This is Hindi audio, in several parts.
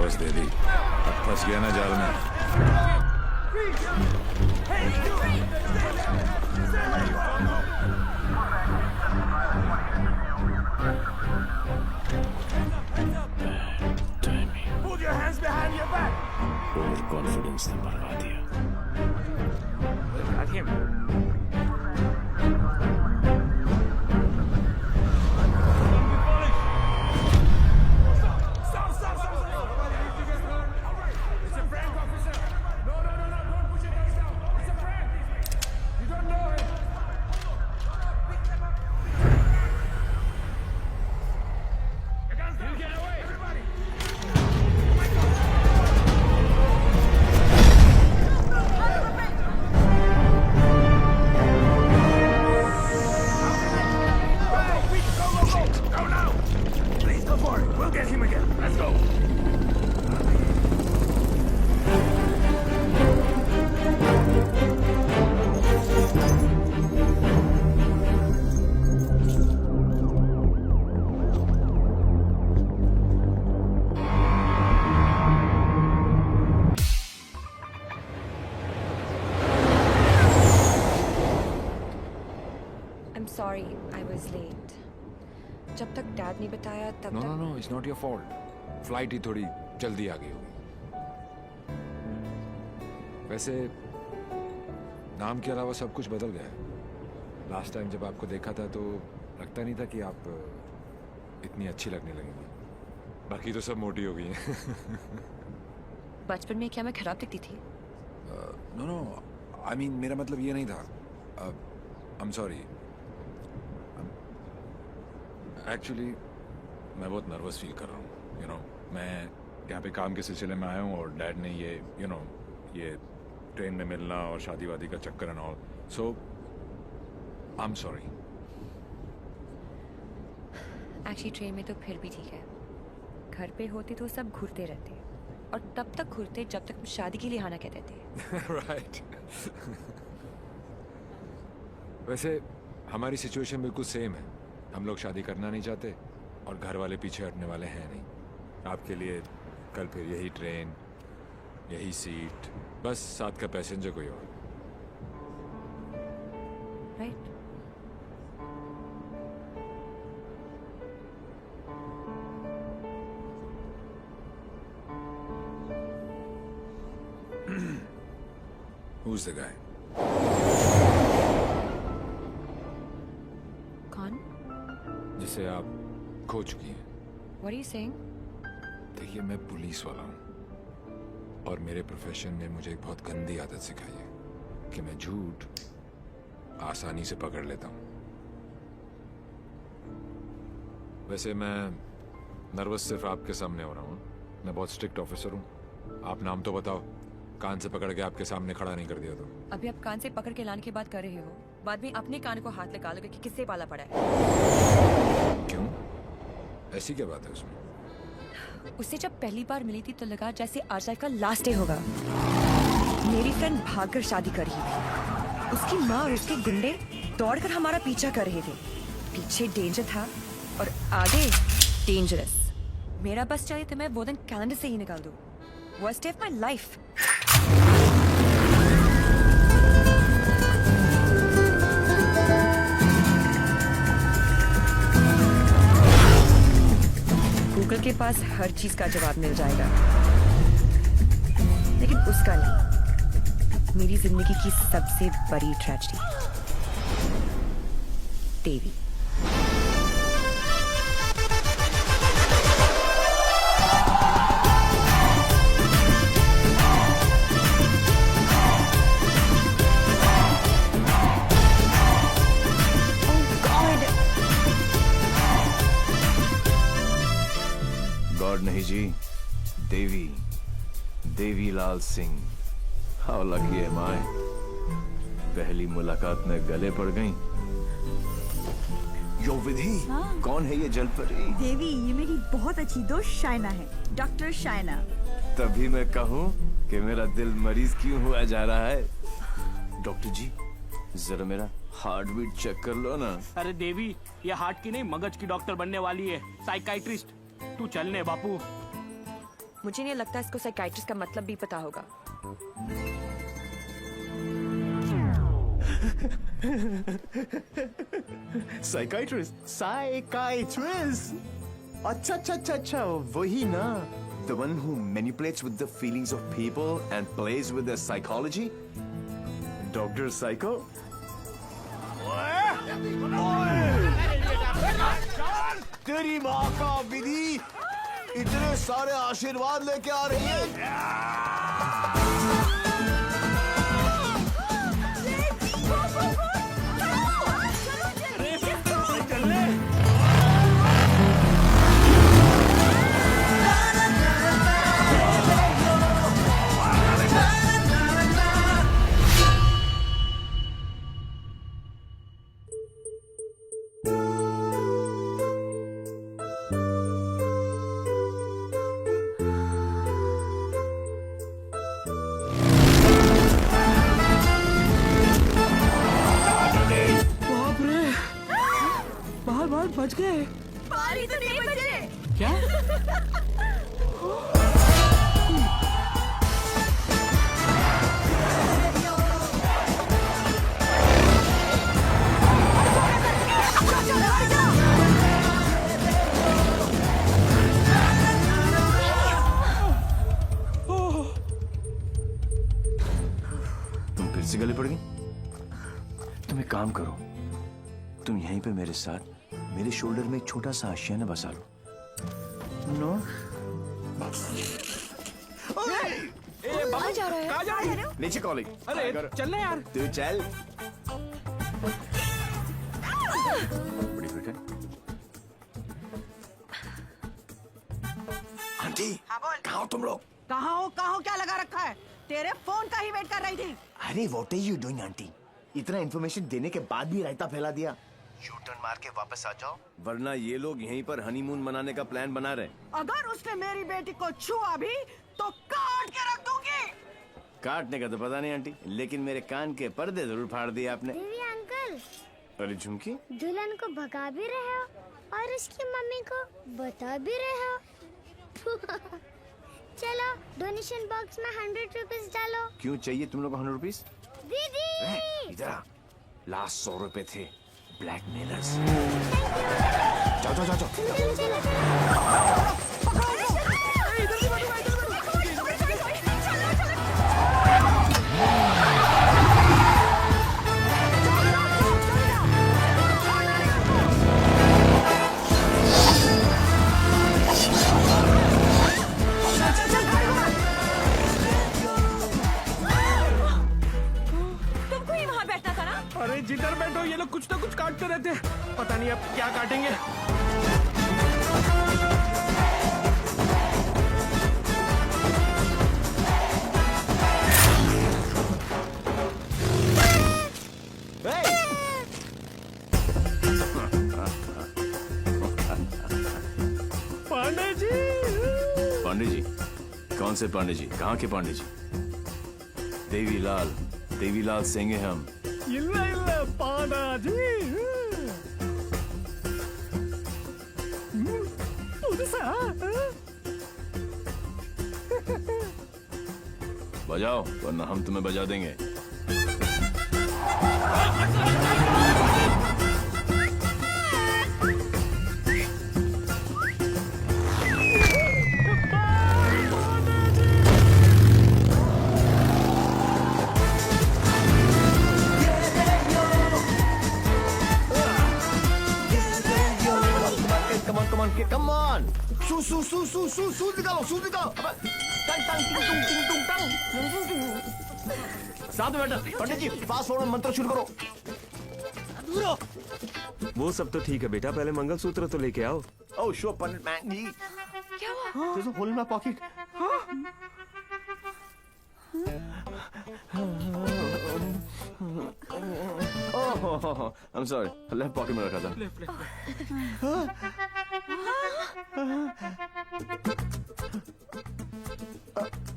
बस दे दी, अब फंस गया ना जाल में। Put your hands behind your back. Over confidence ने मरवा दिया। Got him. It's a prank, officer. No, don't push your guns down. It's a prank. You don't know him. Your guns down. Get away, everybody. Go now! Please go for it. We'll get him again. Let's go. I'm sorry, I was late. जब तक डैड ने बताया तब नो तक no no, it's not your fault. Flight ही थोड़ी जल्दी आ गई होगी। वैसे नाम के अलावा सब कुछ बदल गया है। लास्ट टाइम जब आपको देखा था तो लगता नहीं था कि आप इतनी अच्छी लगने लगेंगी। बाकी तो सब मोटी हो गई हैं। बचपन में क्या मैं खराब दिखती थी? नो नो, आई मीन मेरा मतलब ये नहीं था। I am sorry. एक्चुअली मैं बहुत नर्वस फील कर रहा हूँ। मैं यहाँ पे काम के सिलसिले में आया हूँ और डैड ने ये ट्रेन में मिलना और शादी वादी का चक्कर and all, so I am sorry. Actually train में तो फिर भी ठीक है। घर पे होते तो सब घूरते रहते और तब तक घूरते जब तक शादी के लिए हाँ ना कहते थे। राइट। वैसे हमारी सिचुएशन बिल्कुल सेम है। हम लोग शादी करना नहीं चाहते और घर वाले पीछे हटने वाले हैं नहीं। आपके लिए कल फिर यही ट्रेन, यही सीट, बस साथ का पैसेंजर कोई और। राइट? Who's the guy? कौन? जिसे आप खो चुकी हैं। What are you saying? देखिए, मैं पुलिस वाला हूँ और मेरे प्रोफेशन ने मुझे एक बहुत गंदी आदत सिखाई है कि मैं झूठ आसानी से पकड़ लेता हूँ। वैसे मैं नर्वस सिर्फ आपके सामने हो रहा हूँ। मैं बहुत स्ट्रिक्ट ऑफिसर हूँ। आप नाम तो बताओ, कान से पकड़ के आपके सामने खड़ा नहीं कर दिया तो। अभी आप कान से पकड़ के लाने की बात कर रहे हो, बाद में अपने कान को हाथ लगा लोगे कि किससे पाला पड़ा है। क्यों? ऐसी क्या बात है उसमें? उससे जब पहली बार मिली थी तो लगा जैसे आज लाइफ का लास्ट डे होगा। मेरी फ्रेंड भागकर शादी कर रही थी। उसकी माँ और उसके गुंडे दौड़कर हमारा पीछा कर रहे थे। पीछे डेंजर था और आगे डेंजरस। मेरा बस चाहिए तो मैं वो दिन कैलेंडर से ही निकाल दूं। Worst day of my life. Google के पास हर चीज का जवाब मिल जाएगा, लेकिन उसका नहीं। मेरी जिंदगी की सबसे बड़ी ट्रेजेडी, देवी। गॉड नहीं जी, देवी Lal Singh. How lucky M आई। पहली मुलाकात में गले पड़ गई। यो विधि, कौन है ये जलपरी? देवी, ये मेरी बहुत अच्छी दोस्त शाइना है, डॉक्टर शाइना। तभी मैं कहूँ कि मेरा दिल मरीज क्यों हुआ जा रहा है। डॉक्टर जी, जरा मेरा हार्ट बीट चेक कर लो ना। अरे देवी, ये हार्ट की नहीं मगज की डॉक्टर बनने वाली है, साइकाइट्रिस्ट। तू चलने बापू। मुझे नहीं लगता इसको साइकाइट्रिस्ट का मतलब भी पता होगा। साइकाइट्रिस्ट अच्छा वही ना, the one who manipulates with the feelings of people and plays with their psychology, Dr. Psycho. तेरी माँ का विधि इतने सारे आशीर्वाद लेके आ रही है। बच गए। बारी तो नहीं बचे। क्या? तुम फिर से गले पड़ गई? तुम एक काम करो, तुम यहीं पे मेरे साथ मेरे शोल्डर में एक छोटा सा आशियाना बसा लो। नो कहाँ जा रहा है? कहाँ जा रही है? नीचे कॉलिंग। अरे चल ना यार। तू चल। बड़ी फिट है। आंटी कहाँ हो तुम लोग? कहाँ हो क्या लगा रखा है? तेरे फोन का ही वेट कर रही थी। अरे what are you doing aunty? इतना इन्फॉर्मेशन देने के बाद भी रायता फैला दिया। यू टर्न मार के वापस आ जाओ, वरना ये लोग यहीं पर हनीमून मनाने का प्लान बना रहे। अगर उसने मेरी बेटी को छुआ भी तो काट के रख दूंगी। काटने का तो पता नहीं आंटी, लेकिन मेरे कान के पर्दे जरूर फाड़ दिए आपने। देवी अंकल, अरे झुमकी, दुल्हन को भगा भी रहे हो और उसकी मम्मी को बता भी रहे हो। चलो डोनेशन बॉक्स में 100 रुपीस डालो। क्यों चाहिए तुम लोग को 100 रुपीस? दीदी इधर आ, लास्ट 100 रुपए थे ब्लैकमेलर्स। जाओ जाओ जाओ जाओ। तुमको ही वहाँ बैठना था ना? अरे जिधर बैठो ये लोग कुछ ना कुछ काटते रहते हैं। पता नहीं अब क्या काटेंगे। पांडे जी। पांडे जी? कौन से पांडे जी? कहाँ के पांडे जी? देवीलाल सिंह हैं हम। ಇಲ್ಲ ಇಲ್ಲ ಪಾಂಡಾಜಿ पुதுசா बजाओ, वरना हम तुम्हें बजा देंगे। Come on! सूज निकालो। टंग टंग टिंग टुंग टंग। साथ में बैठा। पंडित जी फास्ट फॉरवर्ड मंत्र शुरू करो। वो सब तो ठीक है बेटा, पहले मंगलसूत्र तो लेके आओ। Oh sure पंडित मैन जी। क्या हुआ? There's a hole in my pocket. Oh, I'm sorry. Left pocket में रखा था।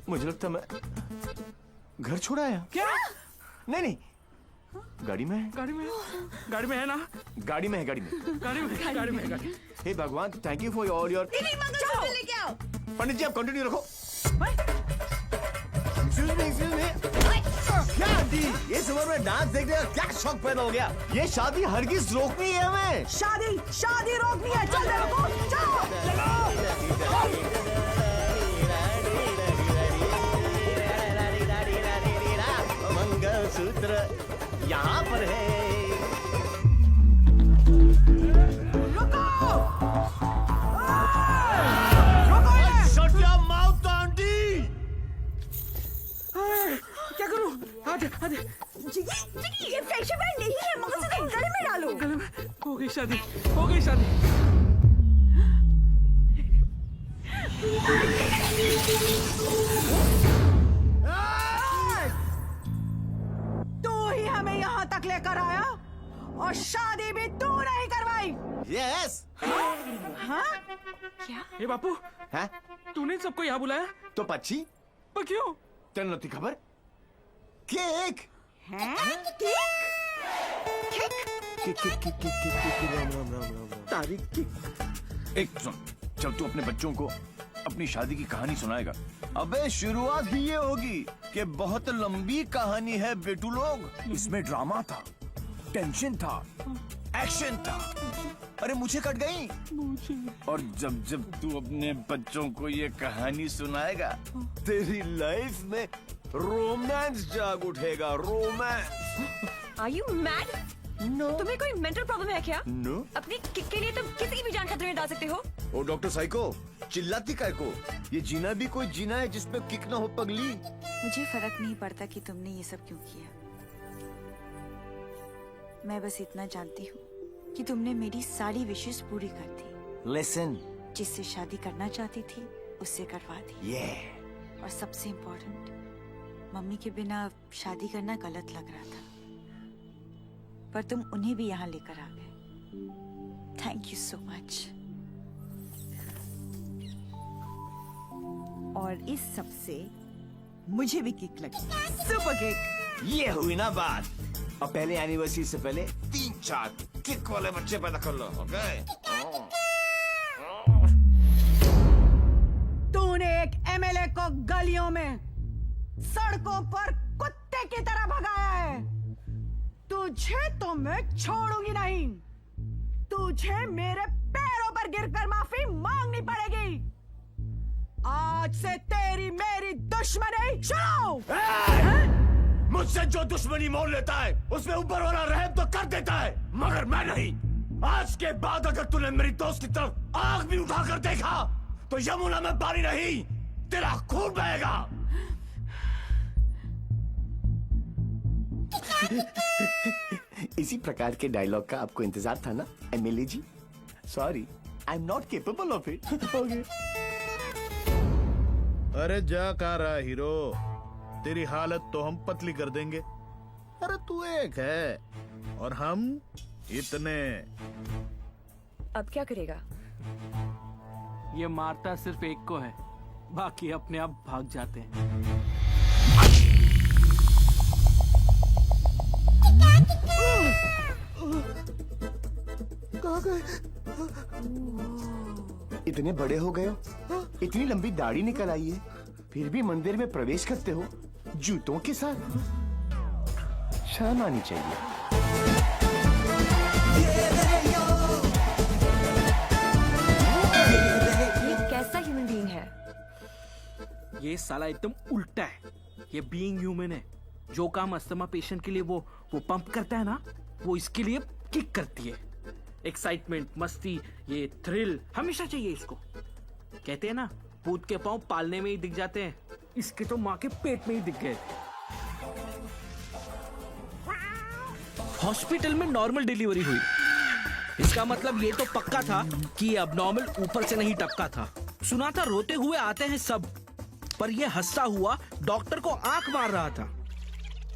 मुझे लगता मैं घर छोड़ आया। क्या? नहीं गाड़ी में है। गाड़ी में है ना? गाड़ी में है। गाड़ी में। हे भगवान, thank you for all your. Mangalsutra लेके आओ। पंडित जी आप कंटिन्यू रखो। एक्सक्यूज मी क्या आंटी, इस उम्र में डांस देखने का क्या शौक पैदा हो गया? ये शादी हरगिज रोकनी है हमें। शादी रोकनी है। चल मेरे को मंगलसूत्र यहाँ पर है। रुको। Shut your mouth, aunty. क्या करूं? आधे ये फ्रेंडशिप बैंड नहीं है, मंगलसूत्र गले में डालो। गले में हो गई शादी। तू ही हमें यहाँ तक लेकर आया और शादी भी तू नहीं करवाई। यस। हाँ? ए बापू, हैं? तूने सबको यहाँ बुलाया? तो पक्षी पर क्यों? तेन नती खबर? केक हैं? तारीख की। एक सुन, जब तू अपने बच्चों को अपनी शादी की कहानी सुनाएगा, अबे शुरुआत ही ये होगी कि बहुत लंबी कहानी है बेटू लोग। इसमें ड्रामा था, टेंशन था, एक्शन था। अरे मुझे कट गई। और जब जब तू अपने बच्चों को ये कहानी सुनाएगा, तेरी लाइफ में रोमांस जाग उठेगा। Romance. Are you mad? No तुम्हें कोई मेंटल प्रॉब्लम है क्या? नो। अपनी किक के लिए तुम किसी की भी जान खतरे में डाल सकते हो। ओ डॉक्टर साइको, चिल्लाती काय को? ये जीना भी कोई जीना है जिसमें किक ना हो पगली। मुझे फर्क नहीं पड़ता कि तुमने ये सब क्यों किया। मैं बस इतना जानती हूँ कि तुमने मेरी सारी विशेष पूरी कर दी। लिसन। जिससे शादी करना चाहती थी उससे करवा दी। और सबसे इम्पोर्टेंट, मम्मी के बिना शादी करना गलत लग रहा था, पर तुम उन्हें भी यहाँ लेकर आ गए। Thank you so much. और इस सब से मुझे भी किक लगी। Super kick. ये हुई ना बात। अब पहले एनिवर्सरी से पहले 3-4 किक वाले बच्चे पैदा कर लो, ओके? तूने एक एमएलए को गलियों में, सड़कों पर कुत्ते की तरह भगाया है। तुझे तो मैं छोड़ूंगी नहीं। तुझे मेरे पैरों पर गिरकर माफी मांगनी पड़ेगी। आज से तेरी मेरी दुश्मनी शुरू। मुझसे जो दुश्मनी मोल लेता है उसमें ऊपर वाला रहम तो कर देता है, मगर मैं नहीं। आज के बाद अगर तूने मेरी दोस्त की तरफ आंख भी उठाकर देखा तो यमुना में पानी नहीं, तेरा खून बहेगा। इसी प्रकार के डायलॉग का आपको इंतजार था ना MLA ji? Sorry, I am not capable of it. अरे जा कहाँ रहा हीरो, तेरी हालत तो हम पतली कर देंगे। अरे तू एक है और हम इतने। अब क्या करेगा? ये मारता सिर्फ एक को है, बाकी अपने आप भाग जाते हैं। कहाँ गए? इतने बड़े हो गए हो, इतनी लंबी दाढ़ी निकल आई है, फिर भी मंदिर में प्रवेश करते हो जूतों के साथ। शर्म आनी चाहिए। ये कैसा ह्यूमन बीइंग है? ये साला एकदम उल्टा है। ये बीइंग ह्यूमन है। जो काम अस्थमा पेशेंट के लिए वो पंप करता है ना, वो इसके लिए किक करती है। एक्साइटमेंट, मस्ती, ये थ्रिल हमेशा चाहिए इसको। कहते हैं ना, भूत के पांव पालने में ही दिख जाते हैं, इसके तो माँ के पेट में ही दिख गए थे। हॉस्पिटल में नॉर्मल डिलीवरी हुई, इसका मतलब ये तो पक्का था कि ये अबनॉर्मल ऊपर से नहीं टपका था। सुना था रोते हुए आते हैं सब, पर ये हंसता हुआ डॉक्टर को आंख मार रहा था।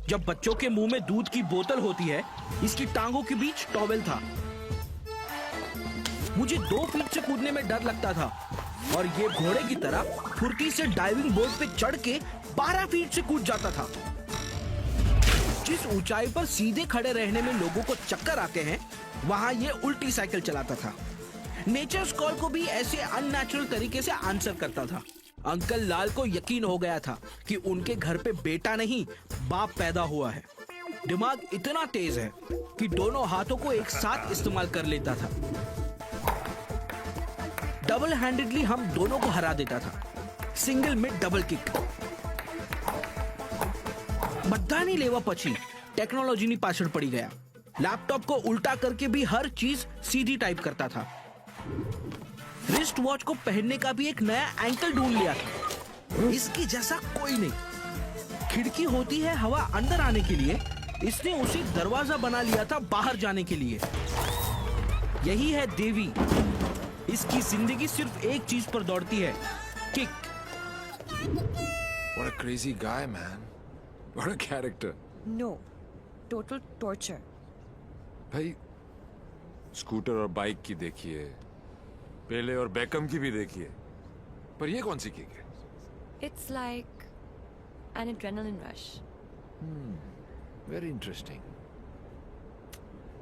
जब बच्चों के मुंह में दूध की बोतल होती है, इसकी टांगों के बीच टॉवेल था। मुझे 2 फीट से कूदने में डर लगता था और ये घोड़े की तरह फुर्ती से डाइविंग बोर्ड पे चढ़ के 12 फीट से कूद जाता था। जिस ऊंचाई पर सीधे खड़े रहने में लोगों को चक्कर आते हैं, वहां ये उल्टी साइकिल चलाता था। नेचर्स कॉल को भी ऐसे अननेचुरल तरीके से आंसर करता था। अंकल लाल को यकीन हो गया था कि उनके घर पे बेटा नहीं बाप पैदा हुआ है। दिमाग इतना तेज है कि दोनों हाथों को एक साथ इस्तेमाल कर लेता था। डबल हैंडेडली हम दोनों को हरा देता था, सिंगल में डबल किक। बधानी लेवा पची टेक्नोलॉजी ની પાછળ પડી ગયા। लैपटॉप को उल्टा करके भी हर चीज सीधी टाइप करता था। रिस्ट वॉच को पहनने का भी एक नया एंकल ढूंढ लिया था, इसके जैसा कोई नहीं। खिड़की होती है हवा अंदर आने के लिए, इसने उसे दरवाजा बना लिया था बाहर जाने के लिए। यही है देवी, इसकी जिंदगी सिर्फ एक चीज पर दौड़ती है, kick. What a crazy guy, man. What a character. No, total torture. भाई स्कूटर और बाइक की देखिए, पेले और बेकम की भी देखिए, पर ये कौन सी किक है? It's like an adrenaline rush. Very interesting.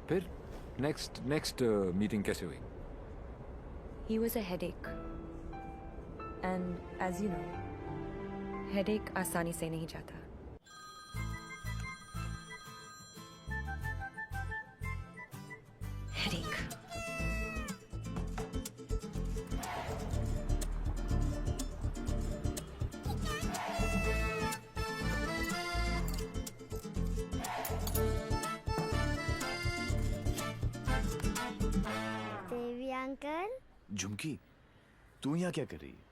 फिर नेक्स्ट मीटिंग कैसे हुई? He was a headache. And as you know, headache आसानी से नहीं जाता। Headache. देवी अंकल। झुमकी, तू यहाँ क्या कर रही है?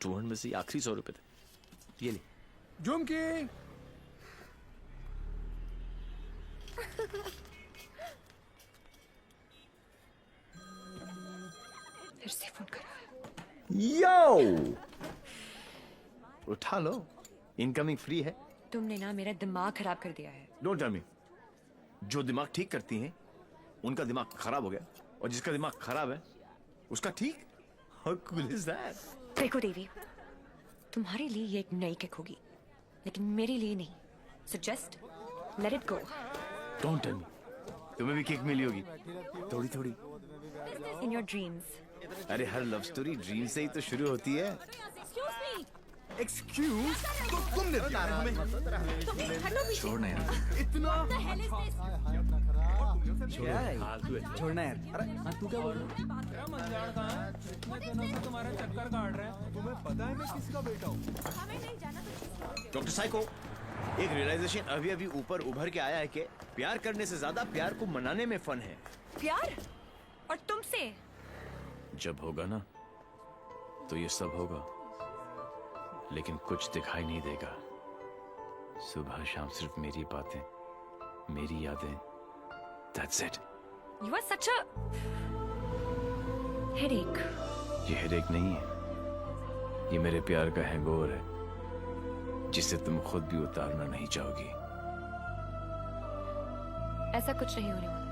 टूर में से आखिरी 100 रुपए थे, ये ले। झुमकी, फिर से फोन करा। यो, उठा लो, इनकमिंग फ्री है। तुमने ना मेरा दिमाग खराब कर दिया है। Don't tell me. जो दिमाग ठीक करती हैं उनका दिमाग खराब हो गया, और जिसका दिमाग खराब है उसका ठीक। How cool is that? देखो देवी, तुम्हारे लिए ये एक नई किक होगी, लेकिन मेरे लिए नहीं। So just let it go. Don't tell me. तुम्हें भी किक मिली होगी, थोड़ी थोड़ी। In your dreams. अरे हर लव स्टोरी ड्रीम से ही तो शुरू होती है। एक्सक्यूज, तो तुमने दिया है हमें। छोड़ना यार। छोड़ना यार। अरे हाँ, तू क्या बोल रहा है? डॉक्टर साइको, एक रियलाइजेशन अभी अभी ऊपर उभर के आया है कि प्यार करने से ज्यादा प्यार को मनाने में फन है। प्यार? और तुमसे? जब होगा ना तो ये सब होगा, लेकिन कुछ दिखाई नहीं देगा। सुबह शाम सिर्फ मेरी बातें, मेरी यादें। That's it. You are such a headache. ये हेडेक नहीं है, ये मेरे प्यार का हैंगओवर है, जिसे तुम खुद भी उतारना नहीं चाहोगी। ऐसा कुछ नहीं होने वाला।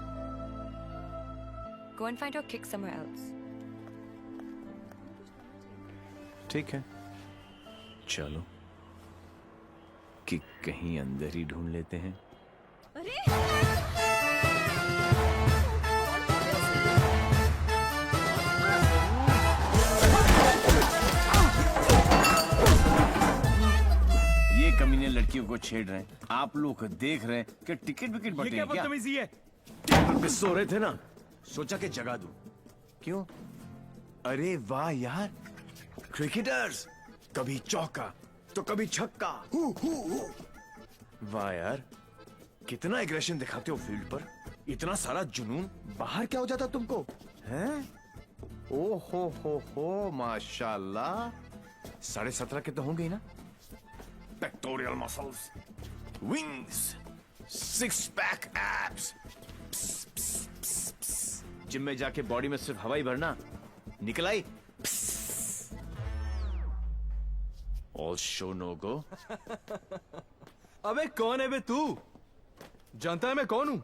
Go and find your kick somewhere else. ठीक है, चलो कि कहीं अंदर ही ढूंढ लेते हैं। ये कमीने लड़कियों को छेड़ रहे हैं, आप लोग देख रहे हैं कि टिकट विकेट बटे हैं क्या? है? टेबल पे सो रहे थे ना, सोचा कि जगा दूं। क्यों? अरे वाह यार, क्रिकेटर्स कभी चौका तो कभी छक्का। वाह यार, कितना एग्रेशन दिखाते हो फील्ड पर, इतना सारा जुनून। बाहर क्या हो जाता तुमको, हैं? ओ हो, माशाल्लाह। 17.5 के तो होंगे ही ना? Pectoral muscles, wings, 6 pack abs. Gym में जाके बॉडी में सिर्फ हवा ही भरना, निकल आई ऑल शो नो गो। अबे कौन है बे तू? जानता है मैं कौन हूँ?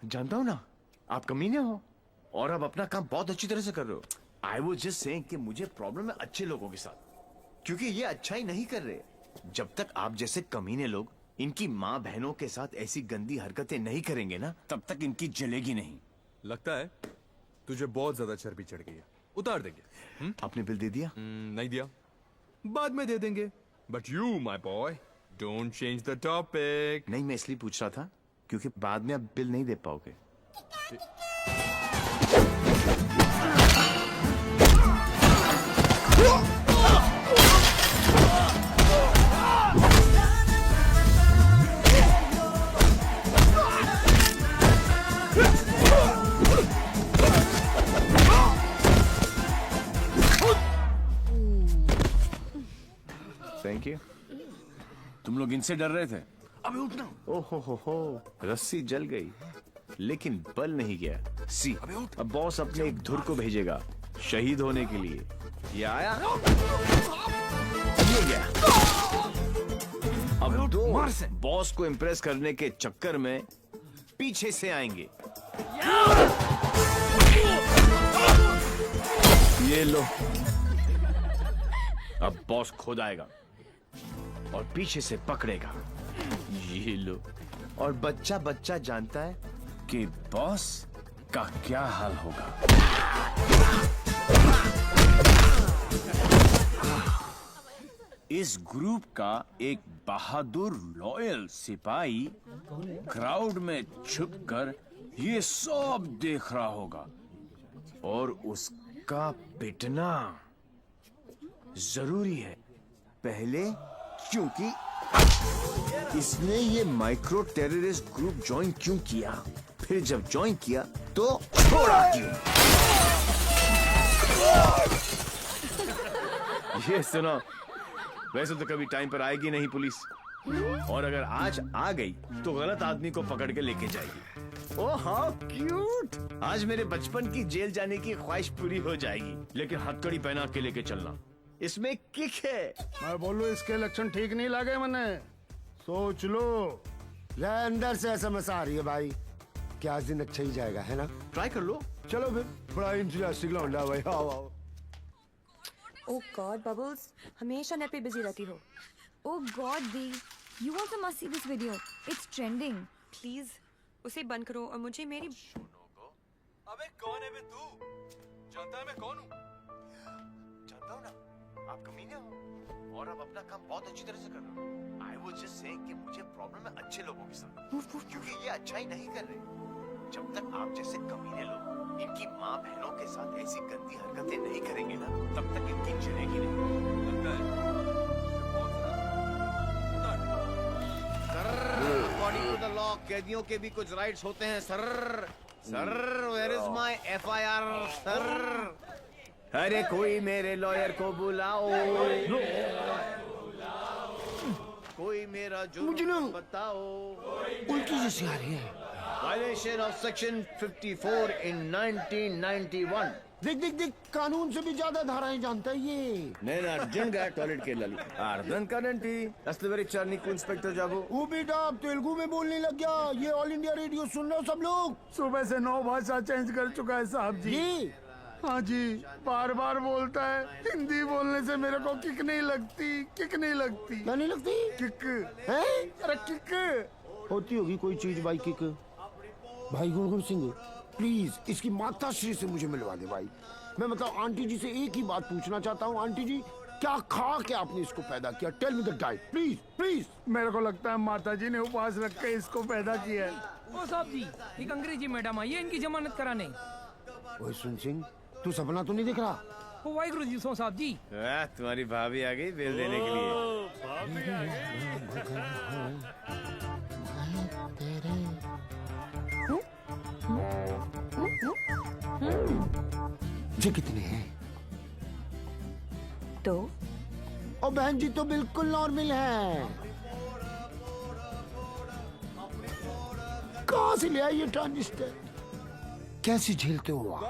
जानता हूं ना, आप कमीने हो और आप अपना काम बहुत अच्छी तरह से कर रहे हो। आई वॉज जस्ट सेइंग कि मुझे प्रॉब्लम है अच्छे लोगों के साथ, क्योंकि ये अच्छा ही नहीं कर रहे। जब तक आप जैसे कमीने लोग इनकी माँ बहनों के साथ ऐसी गंदी हरकतें नहीं करेंगे ना, तब तक इनकी जलेगी नहीं। लगता है तुझे बहुत ज्यादा चर्बी चढ़ गई है, उतार देंगे। आपने बिल दे दिया? नहीं दिया, बाद में दे देंगे। But you my boy don't change the topic. नहीं, मैं इसलिए पूछ रहा था क्योंकि बाद में आप बिल नहीं दे पाओगे। Thank you. तुम लोग इनसे डर रहे थे? अबे उठना। ओहो हो, रस्सी जल गई लेकिन बल नहीं गया। सी, अब बॉस अपने एक धुर को भेजेगा शहीद होने के लिए। ये आया, ये गया। अब दो बॉस को इम्प्रेस करने के चक्कर में पीछे से आएंगे। ये लो, अब बॉस खुद आएगा और पीछे से पकड़ेगा। ये लो, और बच्चा बच्चा जानता है कि बॉस का क्या हाल होगा। इस ग्रुप का एक बहादुर लॉयल सिपाही क्राउड में छुपकर ये सब देख रहा होगा और उसका पिटना जरूरी है पहले, क्योंकि इसने ये माइक्रो टेररिस्ट ग्रुप ज्वाइन क्यों किया, फिर जब ज्वाइन किया तो छोड़ा क्यों। ये सुनो, वैसे तो कभी टाइम पर आएगी नहीं पुलिस, और अगर आज आ गई तो गलत आदमी को पकड़ के लेके जाएगी। ओह हाउ क्यूट, आज मेरे बचपन की जेल जाने की ख्वाहिश पूरी हो जाएगी, लेकिन हथकड़ी पहना के लेके चलना, इसमें किक है। मैं बोलूं इसके लक्षण ठीक नहीं लगे मैंने, सोच लो। ये अंदर से एसएमएस आ रही है भाई, क्या आज दिन अच्छा ही जाएगा, है ना? ट्राई कर लो। चलो फिर, बड़ा इंटरेस्टिंग लौंडा भाई। आओ आओ। ओह गॉड बबल्स, हमेशा नेट पे बिजी रहती हो। Oh God, Dee, you also must see this video. It's trending. Please उसे बंद करो और मुझे मेरी अबे कौन है बे तू? जानता है मैं कौन हूँ? जानता हूँ ना, आप कमीने हो और आप अपना काम बहुत अच्छी तरह से कर रहे हो। आई वाज जस्ट सेइंग कि मुझे प्रॉब्लम है अच्छे लोगों के साथ, क्योंकि ये अच्छा ही नहीं कर रहे। जब तक आप जैसे कमीने लोग इनकी माँ बहनों के साथ ऐसी गंदी हरकतें नहीं करेंगे ना, तब तक इनकी जलेगी नहीं। लगता है अकॉर्डिंग टू द लॉ कैदियों के भी कुछ राइट्स होते हैं sir. Sir where is my FIR sir? अरे कोई मेरे लॉयर को बुलाओ, कोई मेरा जुर्म बताओ। उल्टी जैसी आ रही है। Violation of section 54 in 1991। देख देख देख, कानून से भी ज्यादा धाराएं जानता है ये। నేను అర్జున్గా టాయిలెట్కి వెళ్ళాలి, అర్థం కాదండి అసలు వెరీ నీకు ఇన్స్పెక్టర్ జాబు। वो बेटा अब तेलुगु में बोलने लग गया। ये ऑल इंडिया रेडियो सुन रहे हो सब लोग? सुबह से 9 भाषा चेंज कर चुका है साहब जी। हाँ जी, बार बार बोलता है। हिंदी बोलने से मेरे को किक नहीं लगती, किक नहीं लगती। क्या नहीं लगती? किक है? अरे किक होती होगी कोई चीज भाई, किक। भाई गुरगुर सिंह प्लीज इसकी माता श्री से मुझे मिलवा दे भाई। मैं मतलब आंटी जी से एक ही बात पूछना चाहता हूँ। आंटी जी, क्या खा के आपने इसको पैदा किया? Tell me the diet please please. मेरे को लगता है माता जी ने उपवास रख के इसको पैदा किया है। ओ साहब जी, एक अंग्रेजी मैडम आई है इनकी जमानत कराने। ओए सुन सिंह, तू सपना तो नहीं देख रहा? ओ वाहिगुरु जी सो साहब जी। तुम्हारी भाभी आ गई बिल देने के लिए। ये कितने हैं? तो और बहन जी तो बिल्कुल नॉर्मल है। कहाँ से ले आई ये ट्रांजिस्टर? कैसे झेलते हो आप?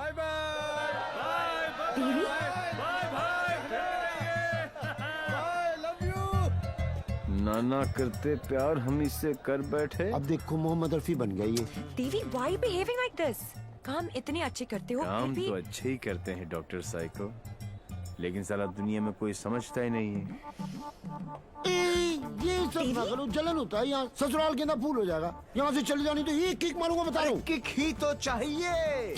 नाना करते प्यार हम इससे कर बैठे। अब देखो मोहम्मद रफी बन गई ये। देवी, why are you behaving like this? काम इतने अच्छे करते हो काम फिर भी तो अच्छे ही करते हैं डॉक्टर साइको, लेकिन साला दुनिया में कोई समझता ही नहीं है। ये सब ना करो, जलन होता है यहाँ। ससुराल के अंदर फूल हो जाएगा। यहाँ से चली जानी तो ये किक मारूंगा, बता रहा हूँ। किक ही तो चाहिए।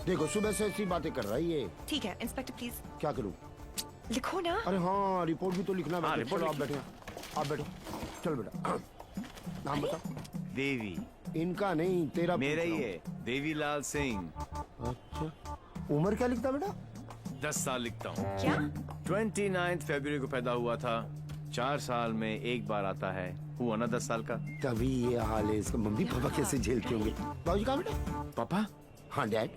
देखो सुबह से ऐसी बातें कर रहा है ये। ठीक है इंस्पेक्टर प्लीज क्या करूँ? लिखो ना। अरे हाँ, रिपोर्ट भी तो लिखना है। रिपोर्ट चलो आप बैठे, आप बैठो। चल बेटा, नाम बता। देवी। इनका नहीं, तेरा मेरा पूछ ही रहा है, देवीलाल सिंह। हूँ। अच्छा, उम्र क्या लिखता बेटा? 10 साल लिखता हूँ। क्या? 29 फरवरी को पैदा हुआ था। 4 साल में एक बार आता है। हुआ ना 10 साल का। तभी ये हाल है इसका। मम्मी पापा कैसे झेलते होंगे? बाबूजी कहाँ बेटा? पापा? हाँ डैड।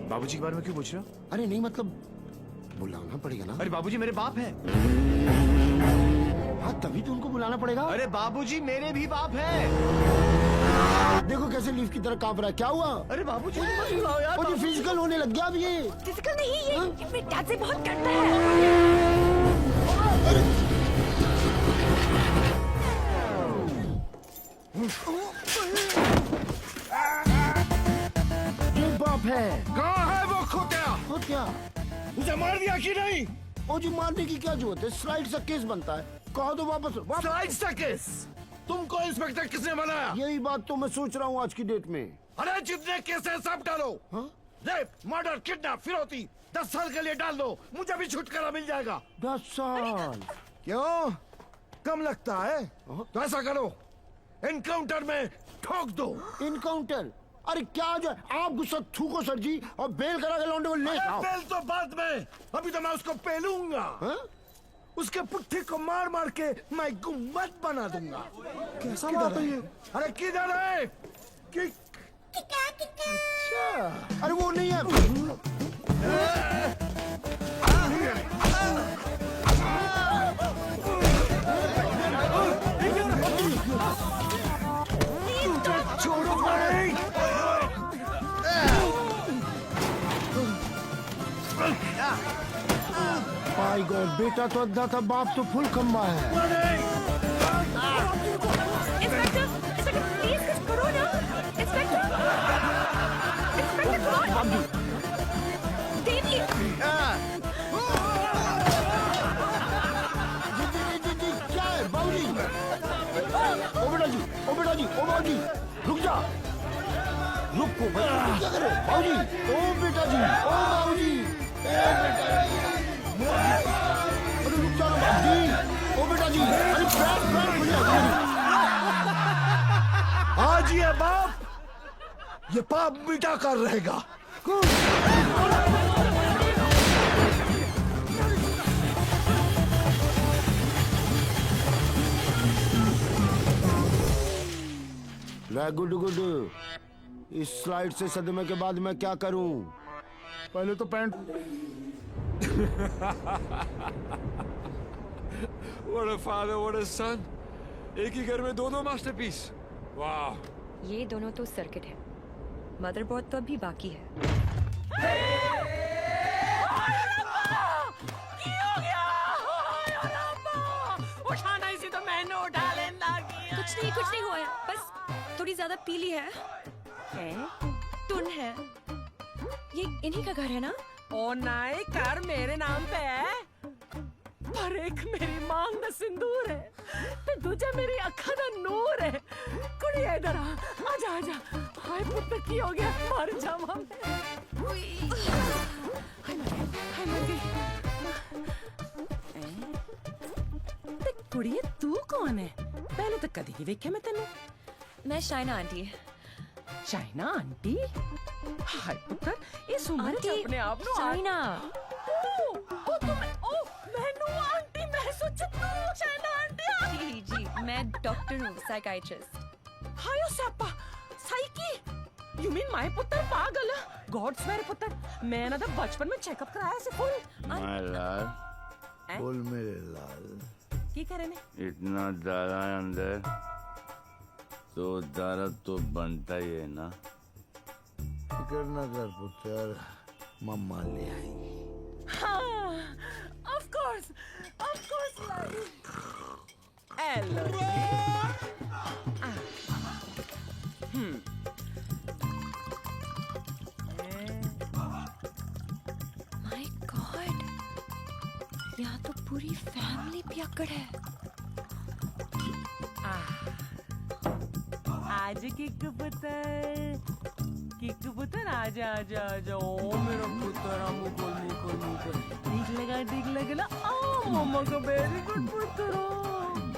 बाबूजी के बारे में क्यों पूछ रहे हो? अरे नहीं मतलब बुलाना पड़ेगा ना। अरे बाबूजी मेरे बाप हैं। हाँ तभी तो उनको बुलाना पड़ेगा। अरे बाबूजी मेरे भी बाप हैं। देखो कैसे लीफ की तरह कांप रहा है। क्या हुआ? अरे बाबूजी मत बुलाओ यार। और ये फिजिकल होने लग गया अब ये। फिजिकल नहीं, ये मेरे डैड से बहुत डरता है। ये बाप है। कहाँ है वो खोतिया? वो क्या? उसे मार दिया कि नहीं? ओ जी मारने की क्या जरूरत है? स्लाइड सा केस बनता है। कहो तो वापस स्लाइड सा केस? तुमको इंस्पेक्टर किसने बनाया? यही बात तो मैं सोच रहा हूँ आज की डेट में। अरे जितने केस है सब डालो। हाँ? रेप, मर्डर, किडनैप, फिरौती 10 साल के लिए डाल दो। मुझे भी छुटकारा मिल जाएगा। 10 साल? क्यों? कम लगता है? तो ऐसा करो, एनकाउंटर में ठोक दो। इनकाउंटर? अरे क्या जो आप गुस्सा थूको सर जी और बेल करा के लौंडे को ले आओ। पेल तो बाद में, अभी तो मैं उसको पेलूंगा। हाँ? उसके पुट्ठी को मार मार के मैं गुम्बद बना दूंगा। कैसा बात है ये? अरे किधर है? अच्छा, अरे वो नहीं है। छोड़ो भाई। माय गॉड, बेटा तो अद्धा था, बाप तो फुल खम्बा है। इंस्पेक्टर, इंस्पेक्टर प्लीज कुछ करो ना। इंस्पेक्टर, इंस्पेक्टर कौन? देवी। जी, क्या है बाबूजी? ओ बेटा जी, ओ बेटा जी, ओ बाबूजी, रुक जा। रुको बच्चों, क्या करे? बाबूजी, ओ बेटा जी, ओ बाबूजी, ओ बेटा जी। अरे रुक जा ना बाबूजी, ओ बेटा जी, अरे पैर खुल जाएगी। आज ये बाप ये पाप मिटा कर रहेगा। Good good. इस स्लाइड से सदमे के बाद मैं क्या करूं? पहले तो pant. What a father, what a son. एक ही घर में दो मास्टरपीस। वाह। ये दोनों तो सर्किट है, मदरबोर्ड तो अभी बाकी है। उठाना इसी तो मैंने उठा लेना किया। कुछ नहीं हुआ है, बस थोड़ी ज्यादा पीली है। टुन है। ये इन्हीं का घर है ना? ओ नहीं, कर मेरे नाम पे है, पर एक मेरी मांग दा सिंदूर है, ते दूजा मेरी अखा दा नूर है। कुड़िया इधर आ, आजा आजा। हाय पुत्र की हो गया, मर जावा मैं। हाय मर गई। ते कुड़िया तू कौन है? पहले तो कदी नहीं वेख्या मैं तेनू। मैं शाइना आंटी। China aunty? हाय पुत्र, इस उम्र च अपने आप नु शाइना। मैनू आंटी मैं सोचा तू चाइना आंटी। जी, मैं डॉक्टर हूँ, साइकाइट्रिस्ट। हाय ओ सप्पा, साइकी? यू मीन माय पुत्र पागल? गॉड्स मेरे पुत्र, मैं ना तो बचपन में चेकअप कराया से फुल। माय लाल, बोल मेरे लाल, की करे ने? इतना दादा है अंदर तो दर्द तो बनता ही है ना। फिक्र न कर पुत्र, मम्मा ले आएंगी। हाँ, of course, hello. यहाँ तो पूरी फैमिली पियक्कड़ है। आज किक्कू पुत्र आजा आजा आजा। ओ मेरा पुत्र, मुकुल ठीक लगा ना। ओ मम्मा का वेरी गुड पुत्र,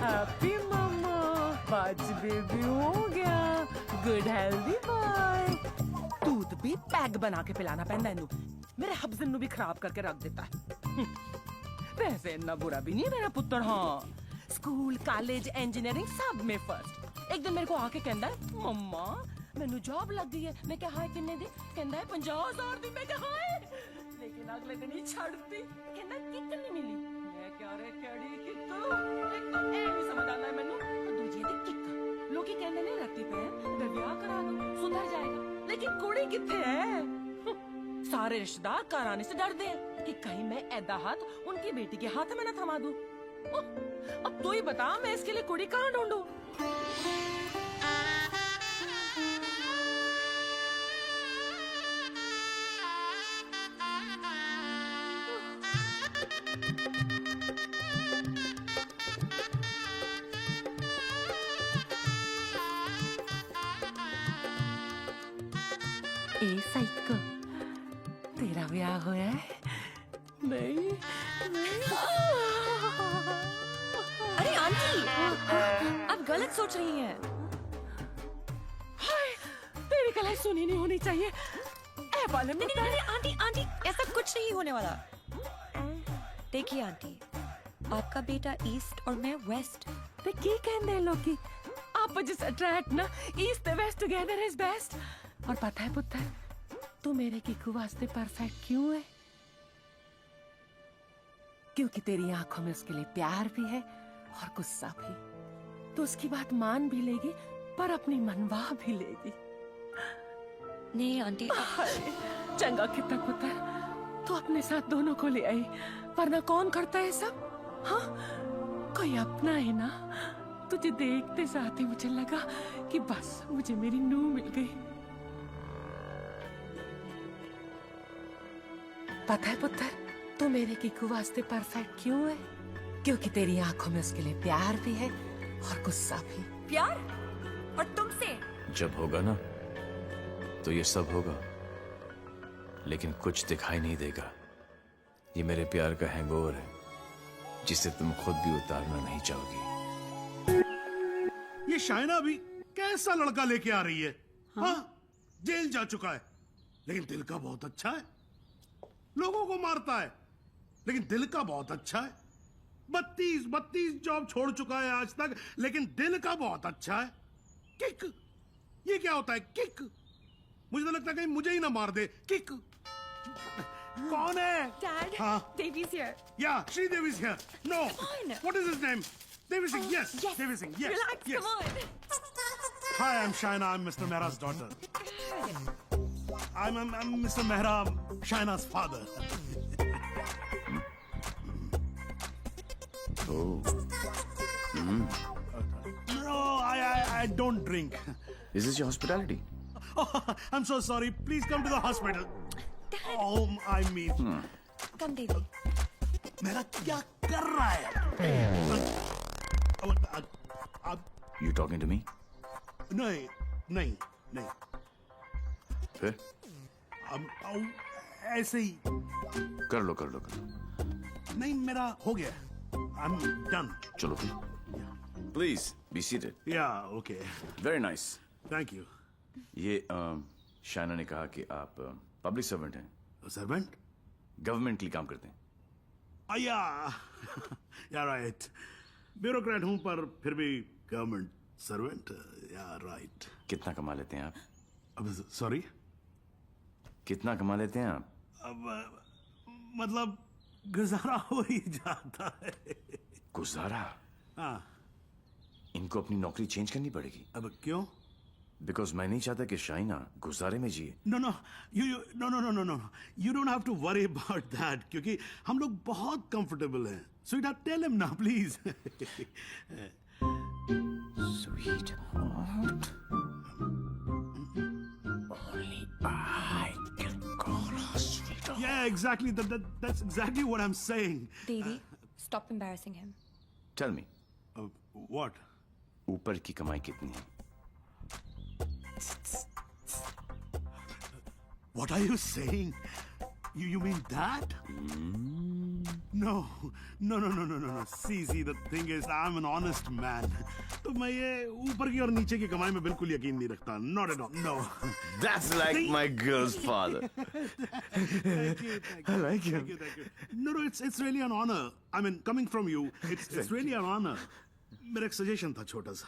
हैप्पी मम्मा, 5 बेबी हो गया, गुड हेल्दी बॉय। दूध भी पैग बना के पिलाना पैंदा इनू, मेरे हब्जन नु भी खराब करके रख देता है। वैसे इतना बुरा भी नहीं है मेरा पुत्र। हाँ, स्कूल कॉलेज इंजीनियरिंग सब में फर्स्ट। एक दिन मेरे को आके कहता है मम्मा मैनू जॉब लग गई है। मैं क्या हाय किन्ने दी? कहता है 50,000 दी। मैं क्या हाय, लेकिन अगले दिन ही छड़ दी। कहता किक नहीं मिली। मैं क्या रे केड़ी किक, एक तो ए नहीं समझ आना है मैनू, और दूजी दी किक। लोग कहंदे ने रत्ती पे मैं ब्याह करा दूं सुधर जाएगा, लेकिन कुड़ी किथे है? सारे रिश्तेदार घर आने से डरते हैं कि कहीं मैं ऐदा हाथ उनकी बेटी के हाथ में न थमा दूं। अब तू ही बता मैं इसके लिए कुड़ी कहाँ ढूंढूं? ए साइको, तेरा ब्याह हुआ है? नहीं। अरे आंटी, आप गलत सोच रही हैं। हाय, तेरी कलाई सुनी नहीं होनी चाहिए। ए बाले में नहीं, आंटी आंटी, ऐसा कुछ नहीं होने वाला। देखिए आंटी, आपका बेटा ईस्ट और मैं वेस्ट। ते की कहंदे हैं लोग की आप जिस अट्रैक्ट ना ईस्ट ते वेस्ट टुगेदर इज बेस्ट। और पता है पुत्र, तू मेरे किकू वास्ते परफेक्ट क्यों है? क्योंकि तेरी आंखों में उसके लिए प्यार भी है और गुस्सा भी। तो उसकी बात मान भी लेगी पर अपनी मनवा भी लेगी। नहीं आंटी, चंगा कितना पुत्र, तू अपने साथ दोनों को ले आई, वरना कौन करता है सब? हाँ, कोई अपना है ना। तुझे देखते साथ ही मुझे लगा कि बस मुझे मेरी नूह मिल गई। पता है पुत्र, तू मेरे किकू वास्ते परफेक्ट क्यों है? क्योंकि तेरी आंखों में उसके लिए प्यार भी है और गुस्सा भी। प्यार? और तुमसे? जब होगा ना तो ये सब होगा, लेकिन कुछ दिखाई नहीं देगा। ये मेरे प्यार का हैंगओवर है जिसे तुम खुद भी उतारना नहीं चाहोगी। ये शाइना भी कैसा लड़का लेके आ रही है? हाँ, जेल जा चुका है लेकिन दिल का बहुत अच्छा है। लोगों को मारता है लेकिन दिल का बहुत अच्छा है। 32 जॉब छोड़ चुका है आज तक, लेकिन दिल का बहुत अच्छा है। किक, ये क्या होता है किक? मुझे तो लगता है कहीं मुझे ही ना मार दे। किक कौन है? Dad, हाँ? Devi's here. Yeah, Sridevi's here. No. Come on. What is his name? Devi Singh. Yes. Devi Singh. Yes. Relax, yes. come on. Hi, I'm Shaina. I'm Mr. Mehra's daughter. I'm Mr. Mehra, Shaina's father. No, I don't drink. Is this your hospitality? Oh, I'm so sorry. Please come to the hospital. Oh, I mean. Come, Devi. मेरा क्या कर रहा है? You talking to me? नहीं. फिर? ऐसे ही. कर लो. नहीं, मेरा हो गया. I'm done. चलो. Please be seated. Yeah, okay. Very nice. Thank you. ये शाइना ने कहा कि आप पब्लिक सर्वेंट हैं। सर्वेंट? गवर्नमेंट के लिए काम करते हैं। या राइट। ब्यूरोक्रेट हूं पर फिर भी गवर्नमेंट सर्वेंट। या राइट। कितना कमा लेते हैं आप? अब सॉरी, कितना कमा लेते हैं आप? अब मतलब गुजारा हो ही जाता है। गुजारा? हाँ। इनको अपनी नौकरी चेंज करनी पड़ेगी। अब क्यों? बिकॉज मैं नहीं चाहता कि शाइना गुजारे में जिए। No. You don't have to worry about that क्योंकि हम लोग बहुत कंफर्टेबल हैं। Sweetheart, tell him now, please. Sweetheart. Only I can call her sweetheart. Yeah, exactly. That's exactly what I'm saying. Devi, stop embarrassing him. Tell me, What? ऊपर की कमाई कितनी है? What are you saying? You mean that? No. See, the thing is, I'm an honest man. तो मैं ये ऊपर की और नीचे की कमाई में बिल्कुल यकीन नहीं रखता. Not at all. No. That's like my girl's father. Thank you. I like him. Thank you. No, it's really an honor. I mean, coming from you, it's really an honor. मेरा एक सजेशन था छोटा सा.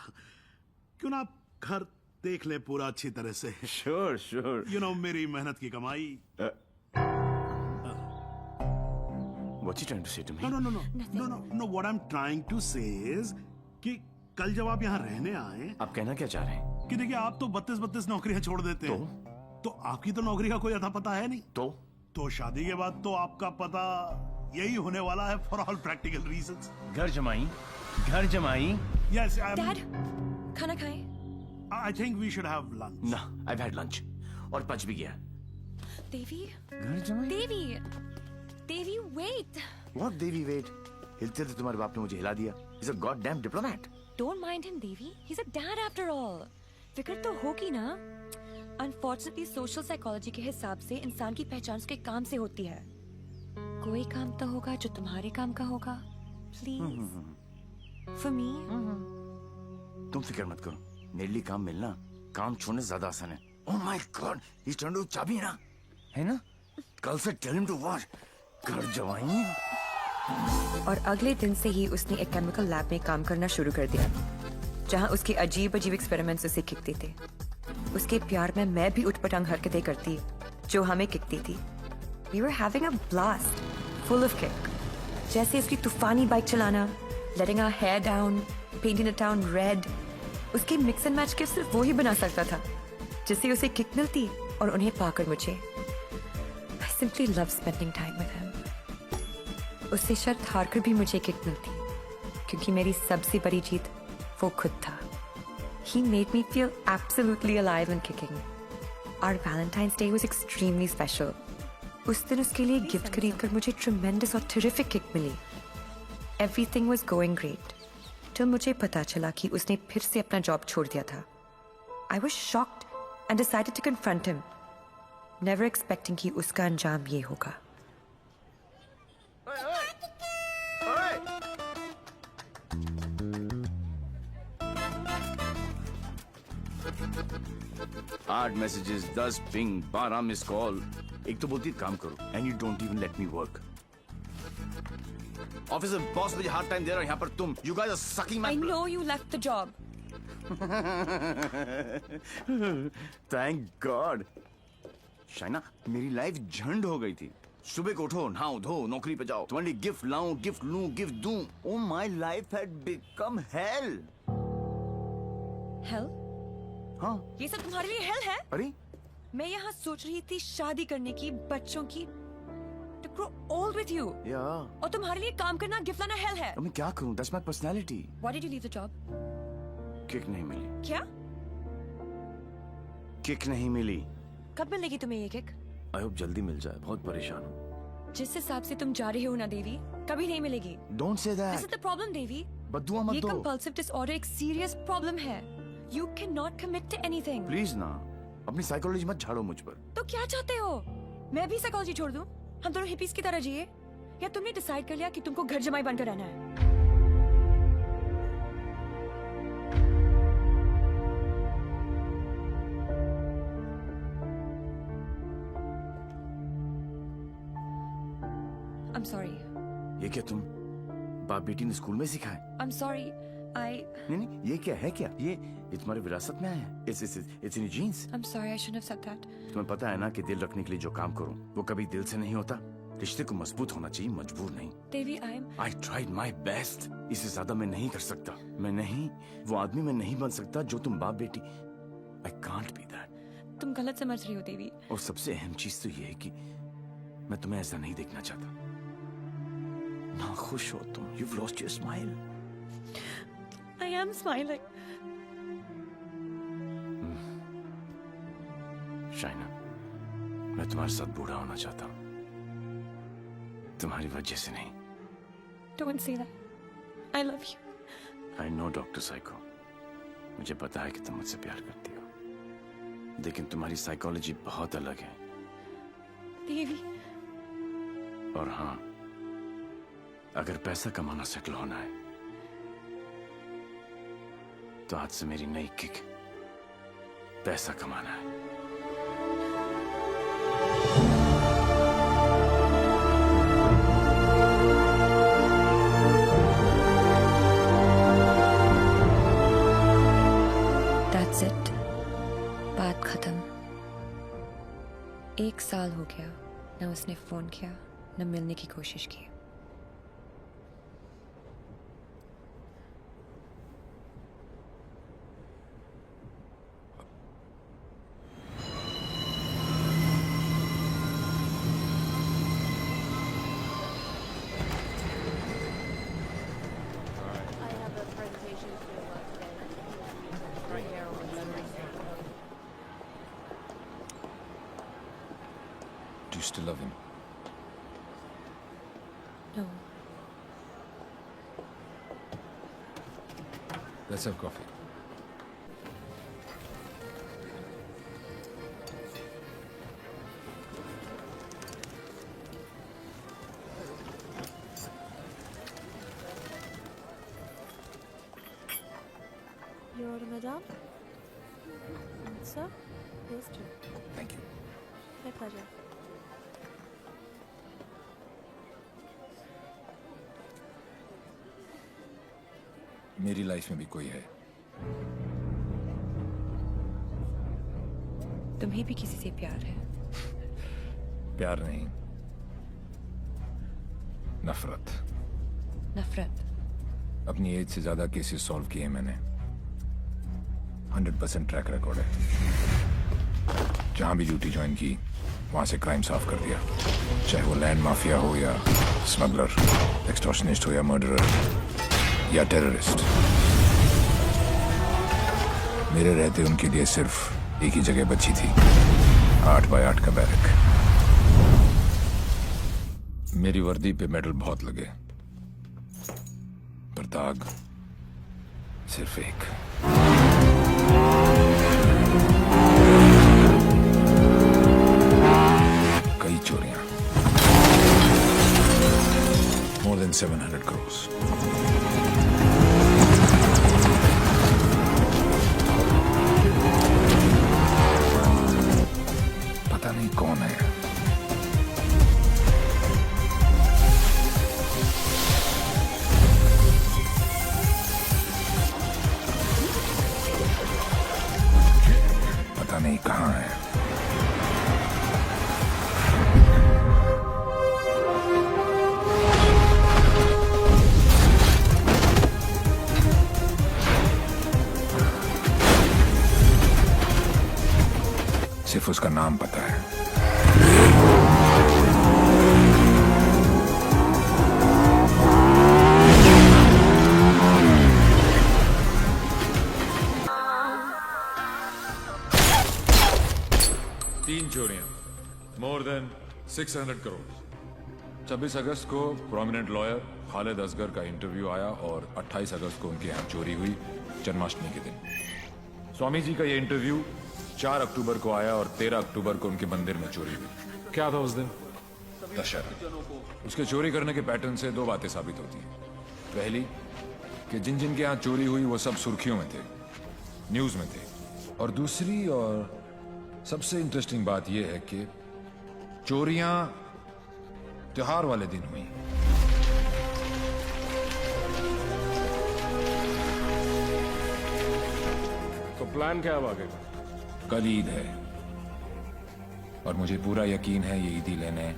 क्यों ना आप घर देख ले पूरा अच्छी तरह से. Sure. You know, मेरी मेहनत की कमाई. What's he trying to say to me? No. What I'm trying to say is कि कल जब आप यहाँ रहने आए आप कहना क्या चाह रहे हैं? कि देखिए आप तो 32 नौकरियां छोड़ देते हैं. तो आपकी तो नौकरी का कोई अता पता है नहीं. तो शादी के बाद तो आपका पता यही होने वाला है for all practical reasons. घर जमाई. Yes, Dad, खाना खाएं? I think we should have lunch. No, I've had lunch. और पच भी गया. Devi, घर जमाई. Devi, wait. What Devi, wait? हिलते थे तुम्हारे बाप ने मुझे हिला दिया. He's a goddamn diplomat. Don't mind him, Devi. He's a dad after all. फिक्र तो होगी ना. Unfortunately, social psychology के हिसाब से इंसान की पहचान उसके काम से होती है. कोई काम तो होगा जो तुम्हारे काम का होगा. Please. For me. तुम फिक्र मत करो. मेरे लिए काम मिलना काम छोड़ने से ज्यादा आसान है. Oh my God, he's trying to चाबी है ना? कल से tell him to watch. घर जमाई. और अगले दिन से ही उसने एक केमिकल लैब में काम करना शुरू कर दिया, जहां उसके अजीब एक्सपेरिमेंट्स उसे किकते थे. उसके प्यार में मैं भी उठपटांग हरकतें करती जो हमें किकती थी. We were having a blast, full of kick. जैसे उसकी तूफानी बाइक चलाना, letting our hair down, painting the town red. उसके मिक्स एंड मैच के सिर्फ वो ही बना सकता था, जिससे उसे किक मिलती और उन्हें पाकर मुझे. I simply love spending time with him. उससे शर्त हारकर भी मुझे किक मिलती, क्योंकि मेरी सबसे बड़ी जीत वो खुद था. He made me feel absolutely alive and kicking. Our Valentine's Day was extremely special. उस दिन उसके लिए गिफ्ट खरीदकर मुझे tremendous और terrific किक मिली. Everything was going great. till मुझे पता चला कि उसने फिर से अपना जॉब छोड़ दिया था. I was shocked and decided to confront him, never expecting कि उसका अंजाम ये होगा. आठ मैसेजेस, 10 पिंग, 12 मिस कॉल. एक तो बोलती काम करो and you don't even let me work. Office में बॉस मुझे हार्ड टाइम दे रहा है, यहाँ पर तुम you guys are sucking my I know you left the job. Thank God. Shaina, मेरी लाइफ झंड हो गई थी. सुबह को उठो, नहाओ धो, नौकरी पे जाओ, तुम्हारे लिए गिफ्ट लाऊं, गिफ्ट लूं, गिफ्ट दूं. Oh, my life had become hell. Hell? हाँ. ये सब तुम्हारे लिए हेल है? अरे मैं यहाँ सोच रही थी शादी करने की, बच्चों की, to grow old with you. Yeah. और तुम्हारे लिए काम करना, गिफ्ट लाना हेल है. अब मैं क्या करूं? That's my personality. Why did you leave the job? Kick नहीं मिली. क्या? किक नहीं मिली. कब मिलेगी तुम्हें ये किक? I hope जल्दी मिल जाए. बहुत परेशान हूँ. जिस हिसाब से तुम जा रहे हो ना देवी, कभी नहीं मिलेगी. Don't say that. This is the problem, देवी. बद्दुआ मत ये दो. compulsive disorder एक serious problem है. You cannot commit to anything. Please ना. अपनी साइकोलॉजी मत झाड़ो मुझ पर. तो क्या चाहते हो? मैं भी साइकोलॉजी छोड़ दूं? हम दोनों हिपीज की तरह जिए? या तुमने डिसाइड कर लिया कि तुमको घर जमाई बनकर रहना है? I'm sorry. ये क्या तुम बाप बेटी ने स्कूल में सिखाए? I'm sorry. नहीं, ये क्या है क्या? ये तुम्हारी विरासत में आया है. It's in your genes. I'm sorry. I shouldn't have said that. तुम्हें पता है ना कि दिल रखने के लिए जो काम करूं वो कभी दिल से नहीं होता. रिश्ते को मजबूत होना चाहिए, मजबूर नहीं. देवी, I tried my best. इससे ज्यादा मैं नहीं कर सकता. मैं नहीं, वो आदमी मैं नहीं बन सकता जो तुम बाप बेटी. I can't be that. तुम गलत समझ रही हो देवी. और सबसे अहम चीज तो ये है कि मैं तुम्हें ऐसा नहीं देखना चाहता. ना खुश हो तुम. You've lost your smile. I am smiling. Shaina, मैं तुम्हारे साथ बूढ़ा होना चाहता हूँ. तुम्हारी वजह से नहीं। Don't say that. I love you. I know doctor psycho, मुझे पता है कि तुम मुझसे प्यार करती हो, लेकिन तुम्हारी साइकोलॉजी बहुत अलग है। Baby. और हाँ, अगर पैसा कमाना सेटल होना है तो आज से मेरी नई किक पैसा कमाना है। That's it. बात खत्म। 1 साल हो गया, न उसने फोन किया न मिलने की कोशिश की। Do you still love him? No. Let's have coffee. Your madam? Sir? Yes, sir. Thank you. My pleasure. मेरी लाइफ में भी कोई है। तुम्हें भी किसी से प्यार है? प्यार नहीं, नफरत। नफरत? अपनी एज से ज्यादा केसेस सॉल्व किए मैंने। 100% ट्रैक रिकॉर्ड है। जहां भी ड्यूटी ज्वाइन की वहां से क्राइम साफ कर दिया, चाहे वो लैंड माफिया हो या स्मगलर, एक्सटॉर्शनिस्ट हो या मर्डरर या टेररिस्ट। मेरे रहते उनके लिए सिर्फ एक ही जगह बची थी, 8 बाय 8 का बैरक। मेरी वर्दी पे मेडल बहुत लगे, पर दाग सिर्फ एक। कई चोरियां, more than 700 crores। पता नहीं कौन है, पता नहीं कहां है। सिर्फ उसका नाम पता है। तीन चोरियां, मोर देन 600 करोड़। 26 अगस्त को प्रोमिनेंट लॉयर खालिद असगर का इंटरव्यू आया और 28 अगस्त को उनके यहाँ चोरी हुई, जन्माष्टमी के दिन। स्वामी जी का ये इंटरव्यू 4 अक्टूबर को आया और 13 अक्टूबर को उनके मंदिर में चोरी हुई। क्या था उस दिन? दशहरा। उसके चोरी करने के पैटर्न से 2 बातें साबित होती हैं। पहली कि जिन जिन के यहाँ चोरी हुई वो सब सुर्खियों में थे, न्यूज में थे। और दूसरी और सबसे इंटरेस्टिंग बात यह है कि चोरियां त्योहार वाले दिन हुई। तो प्लान क्या है आगे? कल ईद है और मुझे पूरा यकीन है ये ईदी लेने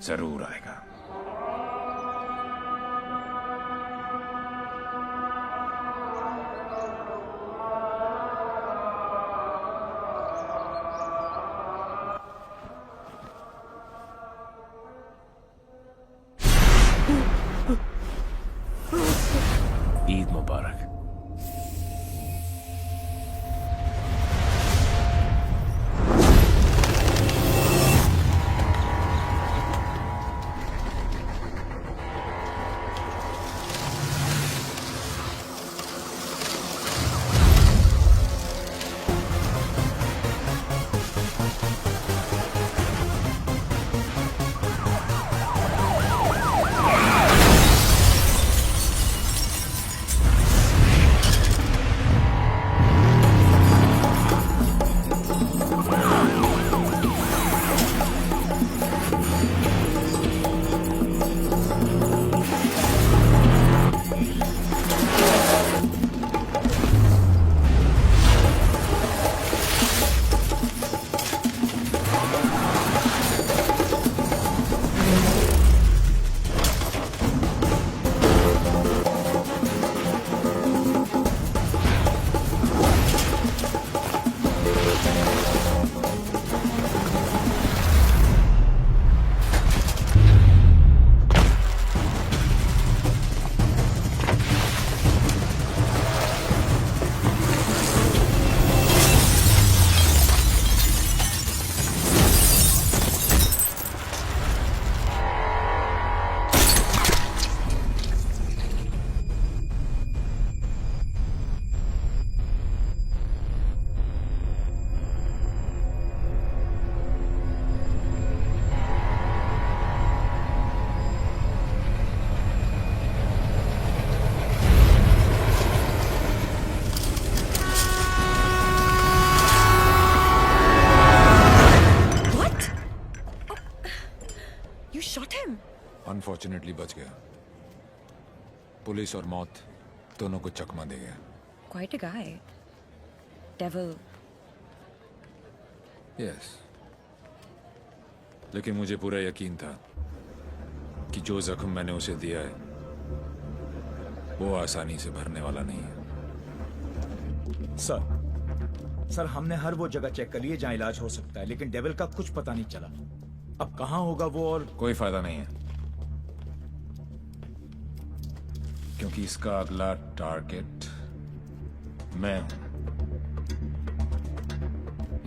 जरूर आएगा। ईद मुबारक। You shot him. अनफॉर्चुनेटली बच गया. पुलिस और मौत दोनों को चकमा दे गया. Quite a guy. Devil. Yes. लेकिन मुझे पूरा यकीन था कि जो जख्म मैंने उसे दिया है वो आसानी से भरने वाला नहीं है. सर हमने हर वो जगह चेक कर ली है जहां इलाज हो सकता है, लेकिन डेविल का कुछ पता नहीं चला. अब कहां होगा वो, और कोई फायदा नहीं है क्योंकि इसका अगला टारगेट मैं हूं.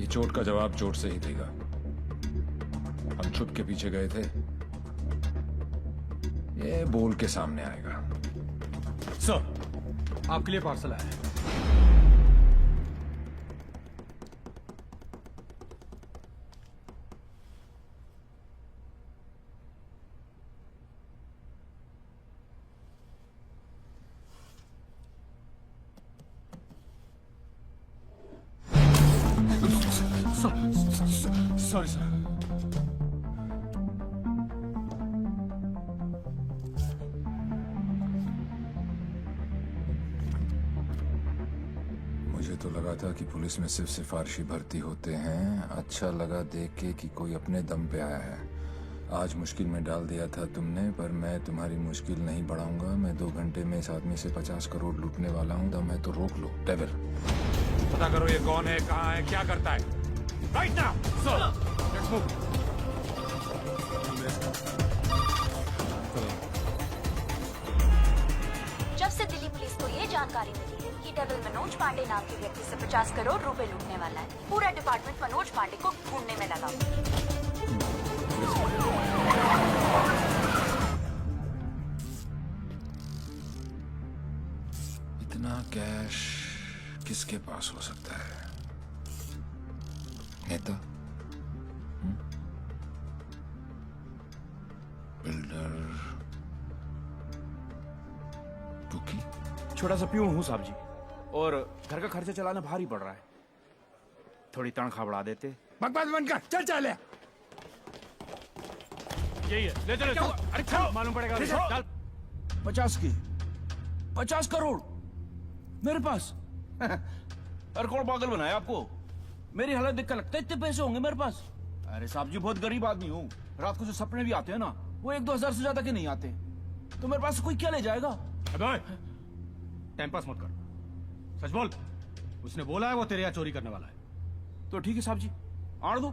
ये चोट का जवाब चोट से ही देगा. हम छुप के पीछे गए थे, ये बोल के सामने आएगा. सर आपके लिए पार्सल आया है. Sorry sir. मुझे तो लगा था कि पुलिस में सिर्फ सिफारिशी भर्ती होते हैं. अच्छा लगा देख के कि कोई अपने दम पे आया है. आज मुश्किल में डाल दिया था तुमने, पर मैं तुम्हारी मुश्किल नहीं बढ़ाऊंगा. मैं 2 घंटे में इस आदमी से 50 करोड़ लूटने वाला हूं. दम है तो रोक लो. डेविल, पता करो ये कौन है, कहां है, क्या करता है. Right now. Sir let's move. जब से दिल्ली पुलिस को ये जानकारी मिली है कि डेविल मनोज पांडे नाम के व्यक्ति से 50 करोड़ रुपए लूटने वाला है, पूरा डिपार्टमेंट मनोज पांडे को ढूंढने में लगा. इतना कैश किसके पास हो सकता है? नेता, बिल्डर, टूकी. छोटा सा प्यून हूँ साहब जी, और घर का खर्चा चलाना भारी पड़ रहा है. थोड़ी तनख्वाह बढ़ा देते. बकवास बंद कर. चल चल. यही है. ले चलो. अरे चल, मालूम पड़ेगा. चल. 50 करोड़ मेरे पास. अरे कौन पागल बनाया आपको? मेरी हालत देख कर लगता है इतने पैसे होंगे मेरे पास. अरे साहब जी बहुत गरीब आदमी हूँ. रात को जो सपने भी आते हैं ना, वो 1-2 हजार से ज्यादा के नहीं आते. तो मेरे पास कोई क्या ले जाएगा? टाइम पास मत कर. सच बोल. उसने बोला है वो तेरे यहाँ चोरी करने वाला है. तो ठीक है साहब जी, आड़ दो.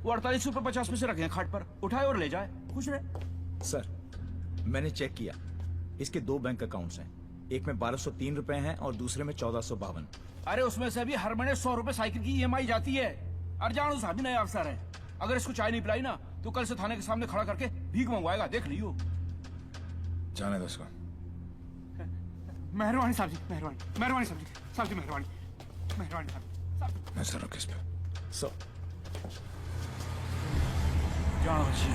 वो 48 रुपए 50 पैसे रखे हैं खाट पर. उठाए और ले जाए, खुश रहे. सर मैंने चेक किया, इसके 2 बैंक अकाउंट्स हैं. एक में 1203 रुपए हैं और दूसरे में 1452. अरे उसमें से भी हर महीने 100 रुपए साइकिल की EMI जाती है. और जानू साहब भी नया अफसर है. अगर इसको चाय नहीं पिलाई ना तो कल से थाने के सामने खड़ा करके भीख मंगवाएगा. देख लियो. जाने दो उसको. मेहरबानी साहब जी, मेहरबानी. मेहरबानी साहब जी. साहब जी मेहरबानी. मेहरबानी साहब जी. नजर रखो इस पे. सो जानो बच्ची.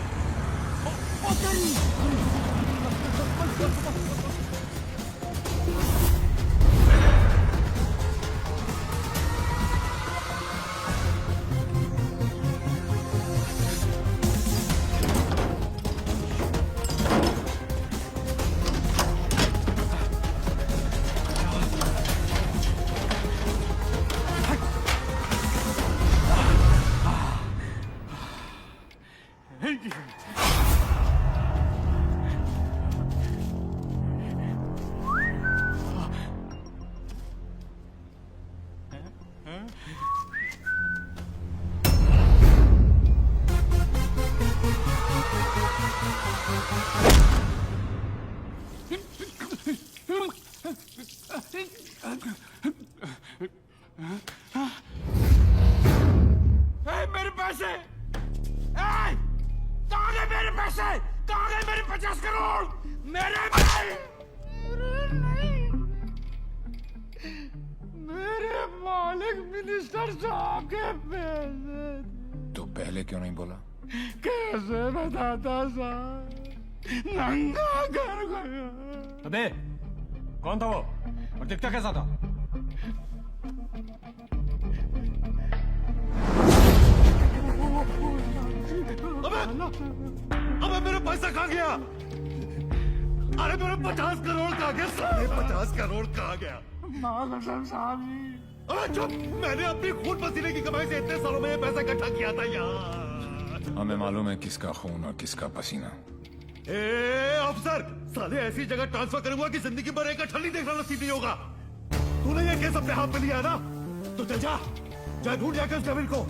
मेरे पैसे. कहाँ गए मेरे पैसे? कहाँ गए मेरे 50 करोड़? मेरे मेरे मालिक मिनिस्टर साहब के पैसे. तो पहले क्यों नहीं बोला? कैसे बताता साहब, नंगा कर गया. अबे कौन था वो और दिखता कैसा था? अबे अबे मेरा पैसा कहाँ गया? अरे मेरा 50 करोड़ कहाँ गया? 50 करोड़ कहाँ गया? अबे चुप! मैंने अपनी खून पसीने की कमाई से इतने सालों में ये पैसा इकट्ठा किया था यार। हमें मालूम है किसका खून और किसका पसीना। ए अफसर, साले ऐसी जगह ट्रांसफर करूंगा कि जिंदगी भर एक अठल नहीं देखना नसीब नहीं होगा। तूने ये केस अपने हाथ में लिया ना, तो चल जा ढूंढ जाकर उस डेविल को।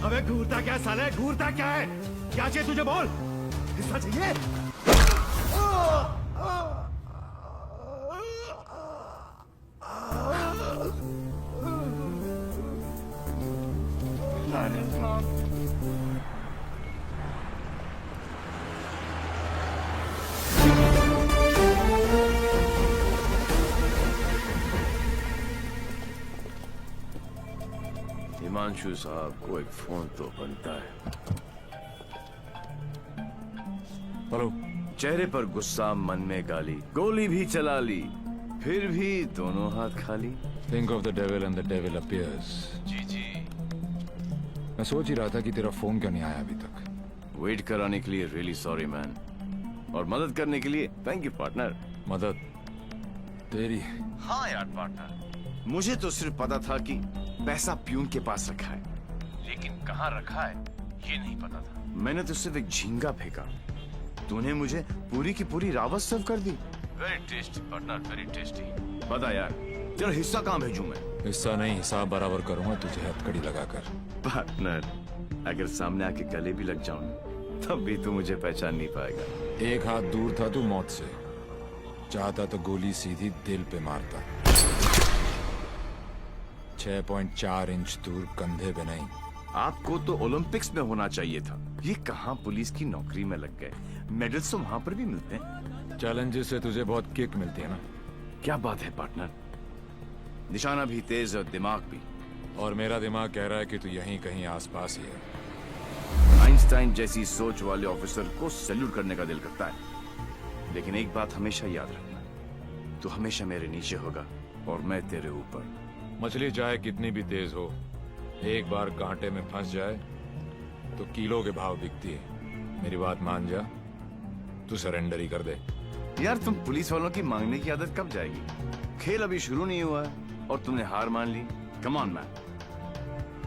अबे ढूंढता क्या साले, ढूंढता क्या है? क्या चाहिए तुझे बोल? हिस्सा चाहिए? हिमांशु साहब को एक फोन तो बनता है। हेलो। चेहरे पर गुस्सा, मन में गाली, गोली भी चला ली, फिर भी दोनों हाथ खाली। Think of the devil and the devil appears. जी। मैं सोच ही रहा था कि तेरा फोन क्यों नहीं आया अभी तक। वेट कराने के लिए रियली सॉरी मैन, और मदद करने के लिए थैंक यू पार्टनर। मदद तेरी? हाँ यार पार्टनर, मुझे तो सिर्फ पता था कि पैसा प्यून के पास रखा है, लेकिन कहाँ रखा है ये नहीं पता था। मैंने तो सिर्फ एक झींगा फेंका, तूने मुझे पूरी की पूरी रावत सर्व कर दी। Very tasty partner, very tasty. बता यार, तेरा हिस्सा कहाँ भेजूं मैं? हिस्सा नहीं, हिसाब बराबर करूंगा तुझे हथकड़ी लगाकर। पार्टनर, अगर सामने आके गले भी लग जाऊं तब भी तू मुझे पहचान नहीं पाएगा। एक हाथ दूर था तू मौत से, चाहता तो गोली सीधी दिल पे मारता। 6.4 इंच दूर, कंधे पे नहीं। आपको तो ओलंपिक्स में होना चाहिए था, ये कहाँ पुलिस की नौकरी में लग गए। मेडल्स तो वहाँ पर भी मिलते हैं। चैलेंजेस से तुझे बहुत किक मिलती है ना? क्या बात है पार्टनर, निशाना भी तेज और दिमाग भी। और मेरा दिमाग कह रहा है कि तू यहीं कहीं आसपास ही है। आइंस्टाइन जैसी सोच वाले ऑफिसर को सैल्यूट करने का दिल करता है, लेकिन एक बात हमेशा याद रखना, तू हमेशा मेरे नीचे होगा और मैं तेरे ऊपर। मछली चाहे कितनी भी तेज हो, एक बार कांटे में फंस जाए तो किलो के भाव बिकती है। मेरी बात मान जा, तू सरेंडर ही कर दे। यार तुम पुलिस वालों की मांगने की आदत कब जाएगी? खेल अभी शुरू नहीं हुआ है और तुमने हार मान ली। Come on man,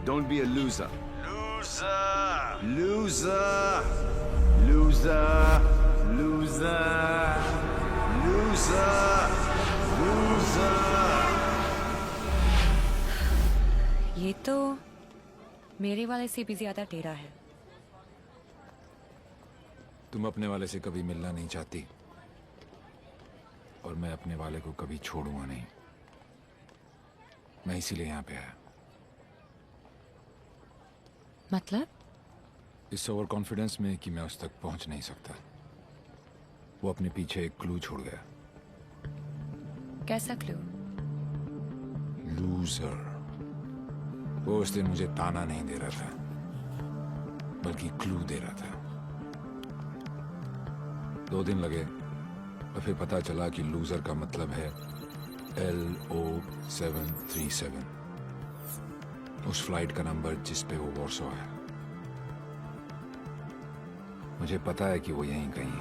don't be a loser. Loser, loser, loser, loser, loser, loser. ये तो मेरे वाले से भी ज्यादा टेढ़ा है। तुम अपने वाले से कभी मिलना नहीं चाहती, और मैं अपने वाले को कभी छोड़ूंगा नहीं। मैं इसीलिए यहाँ पे आया। मतलब? इस ओवर कॉन्फिडेंस में कि मैं उस तक पहुंच नहीं सकता। वो अपने पीछे एक क्लू छोड़ गया। कैसा क्लू? लूजर। वो उस दिन मुझे ताना नहीं दे रहा था, बल्कि क्लू दे रहा था। 2 दिन लगे और फिर पता चला कि लूजर का मतलब है LO737, उस फ्लाइट का नंबर जिस पे वो वॉर्सो है। मुझे पता है कि वो यहीं कहीं है।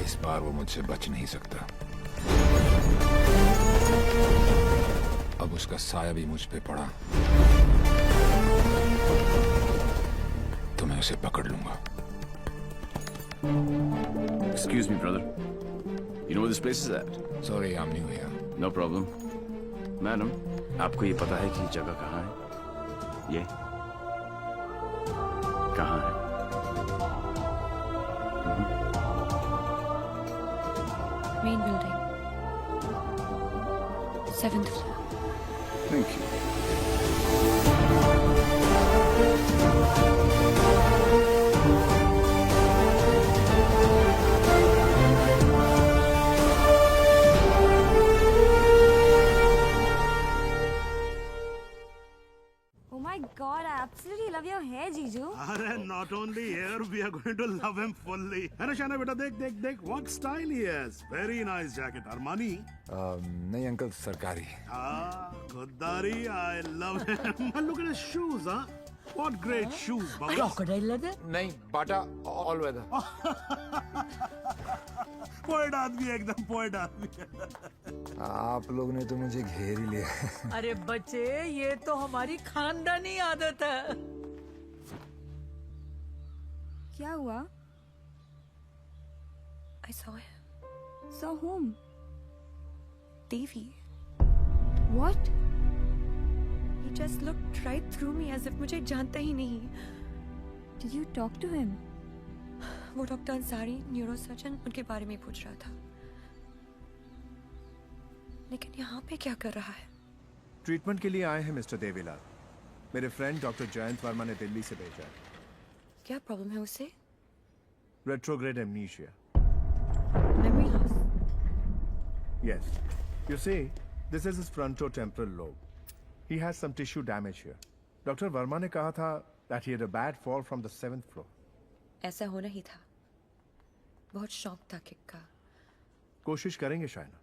इस बार वो मुझसे बच नहीं सकता। अब उसका साया भी मुझ पे पड़ा तो मैं उसे पकड़ लूंगा। Excuse me, brother. You know where this place is at? Sorry, I'm new here. No problem. Madam, आपको ये पता है कि ये जगह कहाँ है? ये कहाँ है? Main building, 7th floor। Thank you. Oh my God, I absolutely love your hair, Jiju. अरे not only here, we are going to love him fully. है ना शाना बेटा, देख देख देख, what style he has. Very nice jacket, Armani. नहीं अंकल, सरकारी। खुददारी, I love him. And look at his shoes, huh? What great shoes, Bubbles. Crocodile leather? नहीं, बाटा ऑल वेदर। पोएट आदमी है, एकदम पोएट आदमी है। आप लोग ने तो मुझे घेर ही लिया। अरे बच्चे, ये तो हमारी खानदानी आदत है। क्या हुआ? I saw him. Saw whom? Devi. What? He just looked right through me as if मुझे जानता ही नहीं। Did you talk to him? वो डॉक्टर अंसारी, न्यूरोसर्जन, उनके बारे में पूछ रहा था। लेकिन यहाँ पे क्या कर रहा है? ट्रीटमेंट के लिए आए हैं मिस्टर देवीलाल। मेरे फ्रेंड डॉक्टर जयंत वर्मा ने दिल्ली से भेजा है। क्या प्रॉब्लम है उसे? Retrograde amnesia. Memory loss. Yes. You see, this is his frontotemporal lobe. He has some tissue damage here. Dr. Verma ने कहा था that he had a bad fall from the 7th floor. ऐसा होना ही था। बहुत शौक था किक का। कोशिश करेंगे शायना।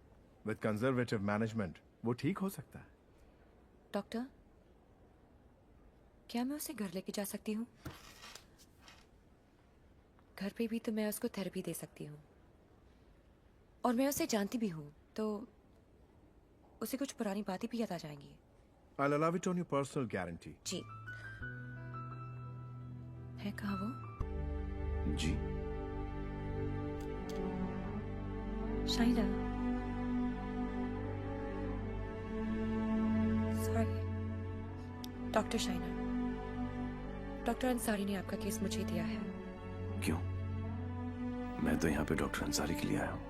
With conservative management, वो ठीक हो सकता है। डॉक्टर, क्या मैं उसे घर लेके जा सकती हूँ? घर पे भी तो मैं उसको थेरेपी दे सकती हूँ। और मैं उसे जानती भी हूँ, तो उसे कुछ पुरानी बातें भी याद आ जाएंगी। I'll allow it on your personal guarantee. जी। है कहाँ वो? जी। Shaina. Sorry. Doctor Shaina. Doctor Ansari ने आपका केस मुझे दिया है। क्यों? मैं तो यहाँ पे डॉक्टर अंसारी के लिए आया हूँ।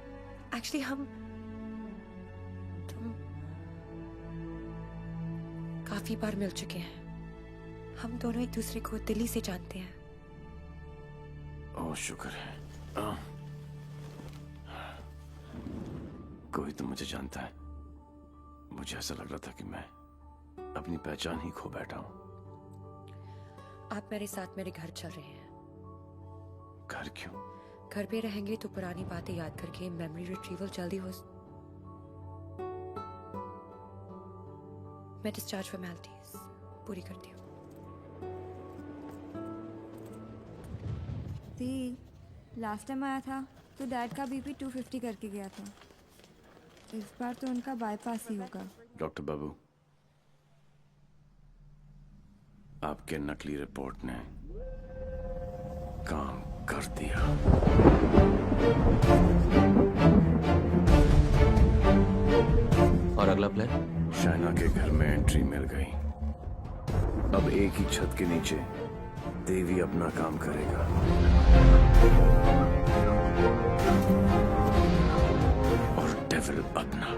एक्चुअली तुम काफी बार मिल चुके हैं। हम दोनों एक दूसरे को दिल्ली से जानते हैं। ओह शुक्र है। कोई तो मुझे जानता है। मुझे ऐसा लग रहा था कि मैं अपनी पहचान ही खो बैठा हूँ। आप मेरे साथ मेरे घर चल रहे हैं। घर क्यों? घर पे रहेंगे तो पुरानी बातें याद करके मेमोरी रिट्रीवल जल्दी हो। मैं डिस्चार्ज फॉर्मेलिटीज पूरी करती हूँ। दी, लास्ट टाइम आया था तो डैड का बीपी 250 करके गया था। इस बार तो उनका बाईपास ही होगा। डॉक्टर बाबू, आपके नकली रिपोर्ट ने काम कर दिया। और अगला प्लान? शाइना के घर में एंट्री मिल गई। अब एक ही छत के नीचे देवी अपना काम करेगा। और डेविल अपना।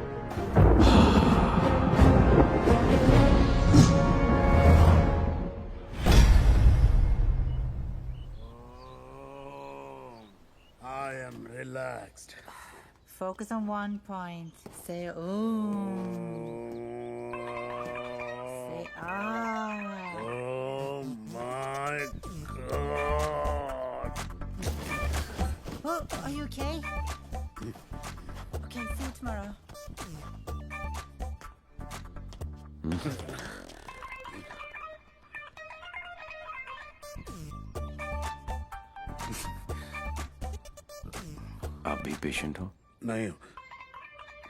I am relaxed. Focus on one point. Say ooh. Say ah. Oh my God. Oh, are you okay? Okay, see you tomorrow. आप भी पेशेंट हो? नहीं,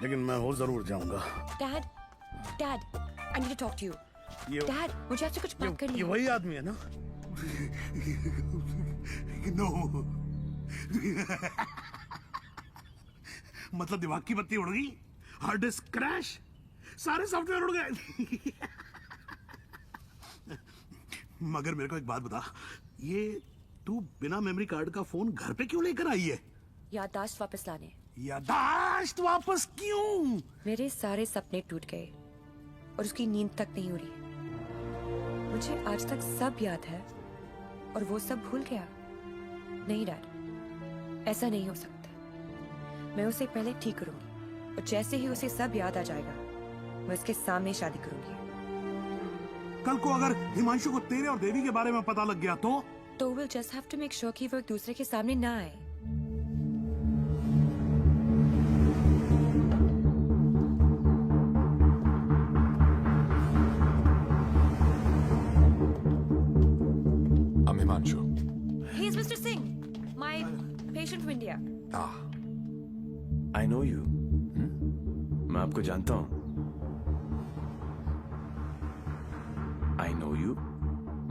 लेकिन मैं हो जरूर जाऊंगा। Dad, dad, I need to talk to you. Dad, मुझे आपसे कुछ बात करनी है। ये वही आदमी है ना? नो। मतलब दिमाग की बत्ती उड़ गई, हार्ड डिस्क क्रैश, सारे सॉफ्टवेयर उड़ गए। मगर मेरे को एक बात बता, ये तू बिना मेमोरी कार्ड का फोन घर पे क्यों लेकर आई है? याददाश्त वापस लाने। याददाश्त वापस क्यों? मेरे सारे सपने टूट गए और उसकी नींद तक नहीं उड़ी। मुझे आज तक सब याद है और वो सब भूल गया। नहीं डैड, ऐसा नहीं हो सकता। मैं उसे पहले ठीक करूंगी और जैसे ही उसे सब याद आ जाएगा मैं उसके सामने शादी करूंगी। कल को अगर हिमांशु को तेरे और देवी के बारे में पता लग गया तो we'll just have to make sure कि वो एक दूसरे के सामने ना आए। He is Mr. Singh, my patient from India. I know you, मैं आपको जानता हूं. आई नो यू,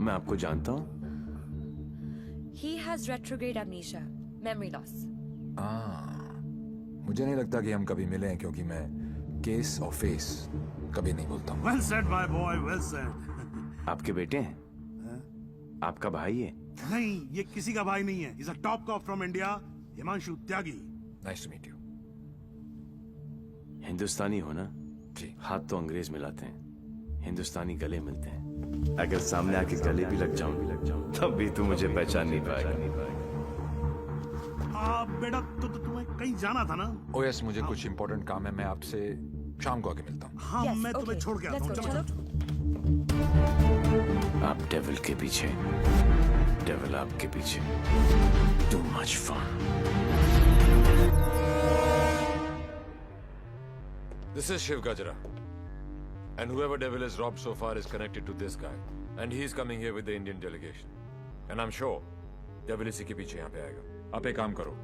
मैं आपको जानता हूं. He has retrograde amnesia, memory loss. मुझे नहीं लगता कि हम कभी मिले हैं, क्योंकि मैं केस और फेस कभी नहीं बोलता हूँ. Well said, my boy, well said. आपके बेटे हैं? आपका भाई है? नहीं, ये किसी का भाई नहीं है. He's a top cop from India, Himanshu Tyagi. Nice to meet you. हिंदुस्तानी हो ना? जी. हाथ तो अंग्रेज मिलाते हैं, हिंदुस्तानी गले मिलते हैं. अगर सामने आके गले भी लग जाऊं तब भी तू मुझे पहचान नहीं पाएगा. बेटा तो तुम्हें कहीं जाना था ना? ओ यस, मुझे कुछ इम्पोर्टेंट काम है. मैं आपसे शाम को आके मिलता हूँ. हाँ, मैं तुम्हें छोड़ के आता हूँ. चलो. आप डेविल के पीछे, डेविल आपके पीछे. Too much fun. This is Shiv Gajra. And whoever devil is robbed so far is connected to this guy. And he's coming here with the Indian delegation. And I'm sure devil इसी के पीछे यहाँ पे आएगा. आप एक काम करो.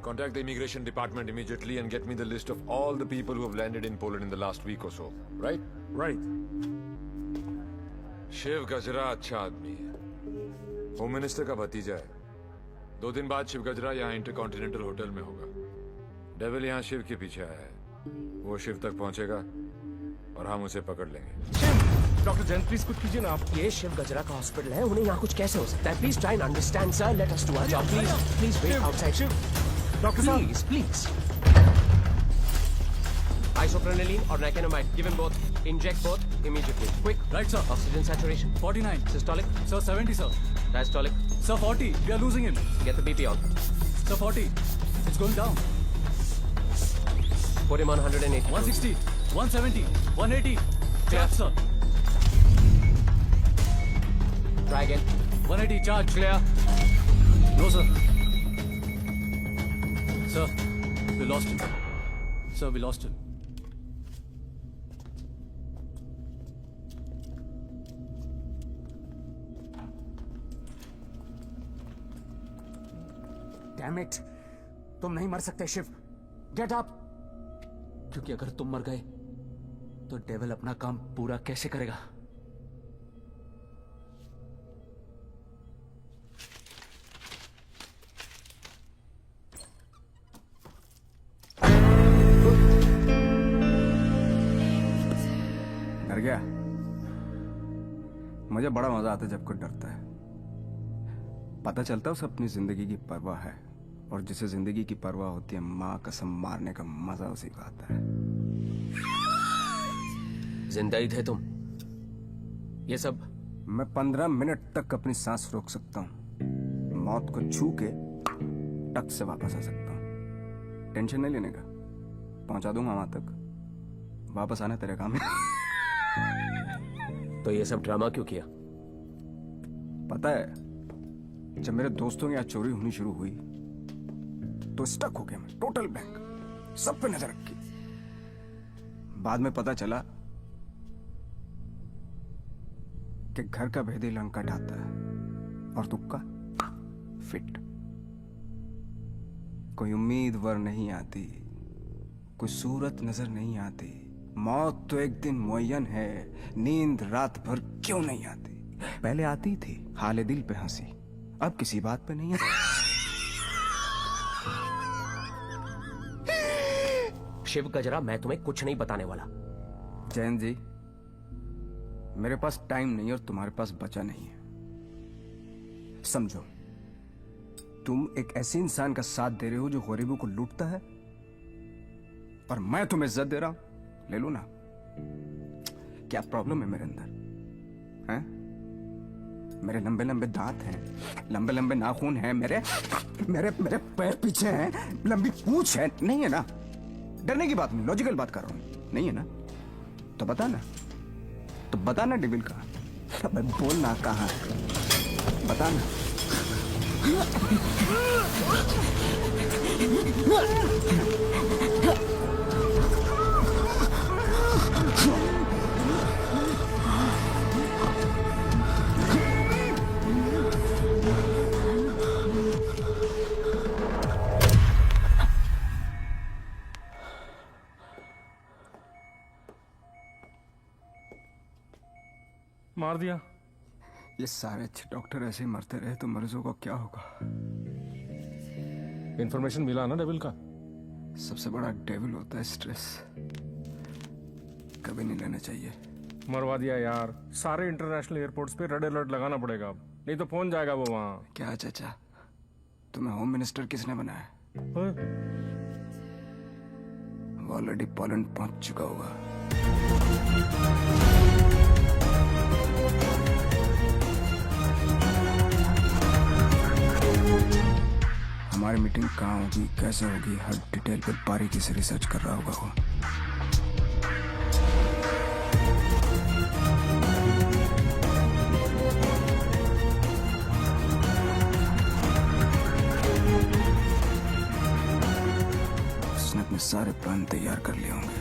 Contact the immigration department immediately and get me the list of all the people who have landed in Poland in the last week or so. Right? Right. Shiv गजरा अच्छा आदमी है. होम मिनिस्टर का भतीजा है. 2 दिन बाद शिव गजरा यहाँ इंटरकॉन्टिनेंटल होटल में होगा. डेविल यहाँ शिव के पीछे आया है. वो शिव तक पहुंचेगा और हम उसे पकड़ लेंगे. डॉक्टर जैन, प्लीज कुछ कीजिए ना आप. ये शिव गजरा का हॉस्पिटल है, उन्हें यहाँ कुछ कैसे हो सकता है? Please try and understand sir. Let us do our job. Please wait outside. Doctor साहब, please. Isoprenylene or nicotinamide. Give him both. Inject both immediately. Quick. Right, sir. Oxygen saturation 49. Systolic. Sir, 70, sir. Diastolic. Sir, 40. We are losing him. Get the BP on. Sir, 40. It's going down. Put him on 180. 160. 170. 180. Charge, sir. Try again. 180. Charge. Clear. No, sir. Sir, we lost him. Sir, we lost him. Damn it! तुम नहीं मर सकते शिव. Get up! क्योंकि अगर तुम मर गए तो डेविल अपना काम पूरा कैसे करेगा? डर गया? मुझे बड़ा मजा आता है जब कोई डरता है. पता चलता है उसे अपनी जिंदगी की परवाह है, और जिसे जिंदगी की परवाह होती है माँ कसम मारने का मजा उसी को आता है. जिंदा ही थे तुम? ये सब? मैं 15 मिनट तक अपनी सांस रोक सकता हूँ. मौत को छू के टक से वापस आ सकता हूँ. टेंशन नहीं लेने का, पहुंचा दूंगा वहां तक. वापस आना तेरे काम है. तो ये सब ड्रामा क्यों किया? पता है, जब मेरे दोस्तों की यहाँ चोरी होनी शुरू हुई तो स्टक हो गया मैं. टोटल बैंक सब पे नजर रखी. बाद में पता चला कि घर का भेदी लंका ढाता है और तुक्का फिट. कोई उम्मीद वर नहीं आती, कोई सूरत नजर नहीं आती. मौत तो एक दिन मुअय्यन है, नींद रात भर क्यों नहीं आती? पहले आती थी हाले दिल पे हंसी, अब किसी बात पे नहीं आती. शिव गजरा, मैं तुम्हें कुछ नहीं बताने वाला. जैन जी, मेरे पास टाइम नहीं और तुम्हारे पास बचा नहीं है. समझो, तुम एक ऐसे इंसान का साथ दे रहे हो जो गरीबों को लूटता है, और मैं तुम्हें इज्जत दे रहा हूं. ले लो ना. क्या प्रॉब्लम है मेरे अंदर? हैं? मेरे लंबे लंबे दांत हैं, लंबे लंबे नाखून हैं, मेरे मेरे मेरे पैर पीछे हैं, लंबी पूंछ है. नहीं है ना? डरने की बात नहीं, लॉजिकल बात कर रहा हूं. नहीं है ना? तो बताना. तो बताना डेविल कहाँ? अबे बोलना कहाँ? बताना. मार दिया। ये सारे अच्छे डॉक्टर ऐसे ही मरते रहे तो मरीजों का क्या होगा? इन्फॉर्मेशन मिला ना डेविल का? सबसे बड़ा डेविल होता है स्ट्रेस। कभी नहीं लेना चाहिए। मरवा दिया यार। सारे इंटरनेशनल एयरपोर्ट्स पे रेड अलर्ट लगाना पड़ेगा अब, नहीं तो पहुंच जाएगा वो वहां। क्या चाचा, तुम्हें होम मिनिस्टर किसने बनाया? वो ऑलरेडी पोलैंड पहुंच चुका होगा। हमारी मीटिंग कहाँ होगी, कैसे होगी, हर डिटेल पे बारीकी से रिसर्च कर रहा होगा वो। उसने अपने सारे प्लान तैयार कर लिए होंगे।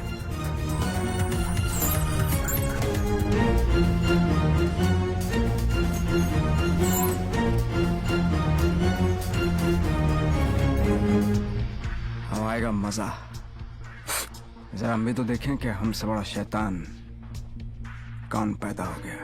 अब आएगा मजा। जरा हम भी तो देखें कि हमसे बड़ा शैतान कौन पैदा हो गया।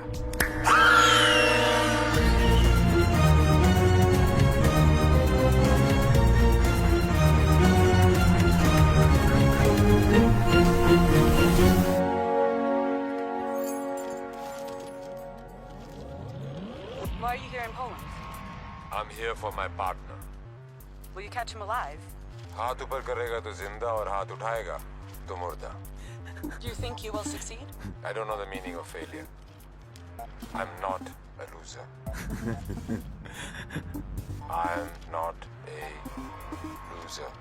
Why are you here in Poland? I'm here for my partner. Will you catch him alive? हाथ ऊपर करेगा तो जिंदा और हाथ उठाएगा तो मुर्दा. Do you think you will succeed? I don't know the meaning of failure. I'm not a loser. I'm not a loser.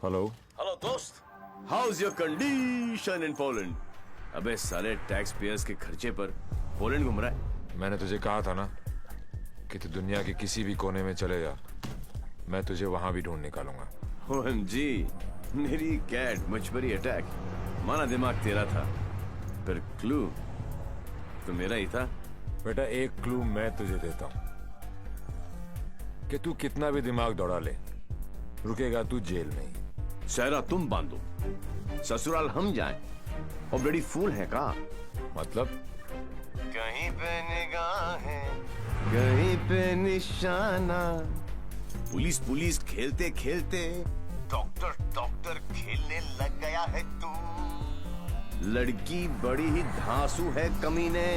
Hello hello दोस्त, how's your condition in Poland? अबे साले टैक्स पेयर्स के खर्चे पर पोलैंड घूम रहा है। मैंने तुझे कहा था ना कि तू दुनिया के किसी भी कोने में चले जा, मैं तुझे वहां भी ढूंढ निकालूंगा। OMG, मेरी कैट मुझ पर ही अटैक। माना दिमाग तेरा था, पर क्लू तो मेरा ही था। बेटा एक क्लू मैं तुझे देता हूं कि तू कितना भी दिमाग दौड़ा ले, रुकेगा तू जेल में ही। सहरा तुम बांधो, ससुराल हम जाएं। और बड़ी फूल है का मतलब? कहीं पे निगाहें, कहीं पे निशाना। पुलिस पुलिस खेलते खेलते डॉक्टर डॉक्टर खेलने लग गया है तू। लड़की बड़ी ही धांसू है कमीने।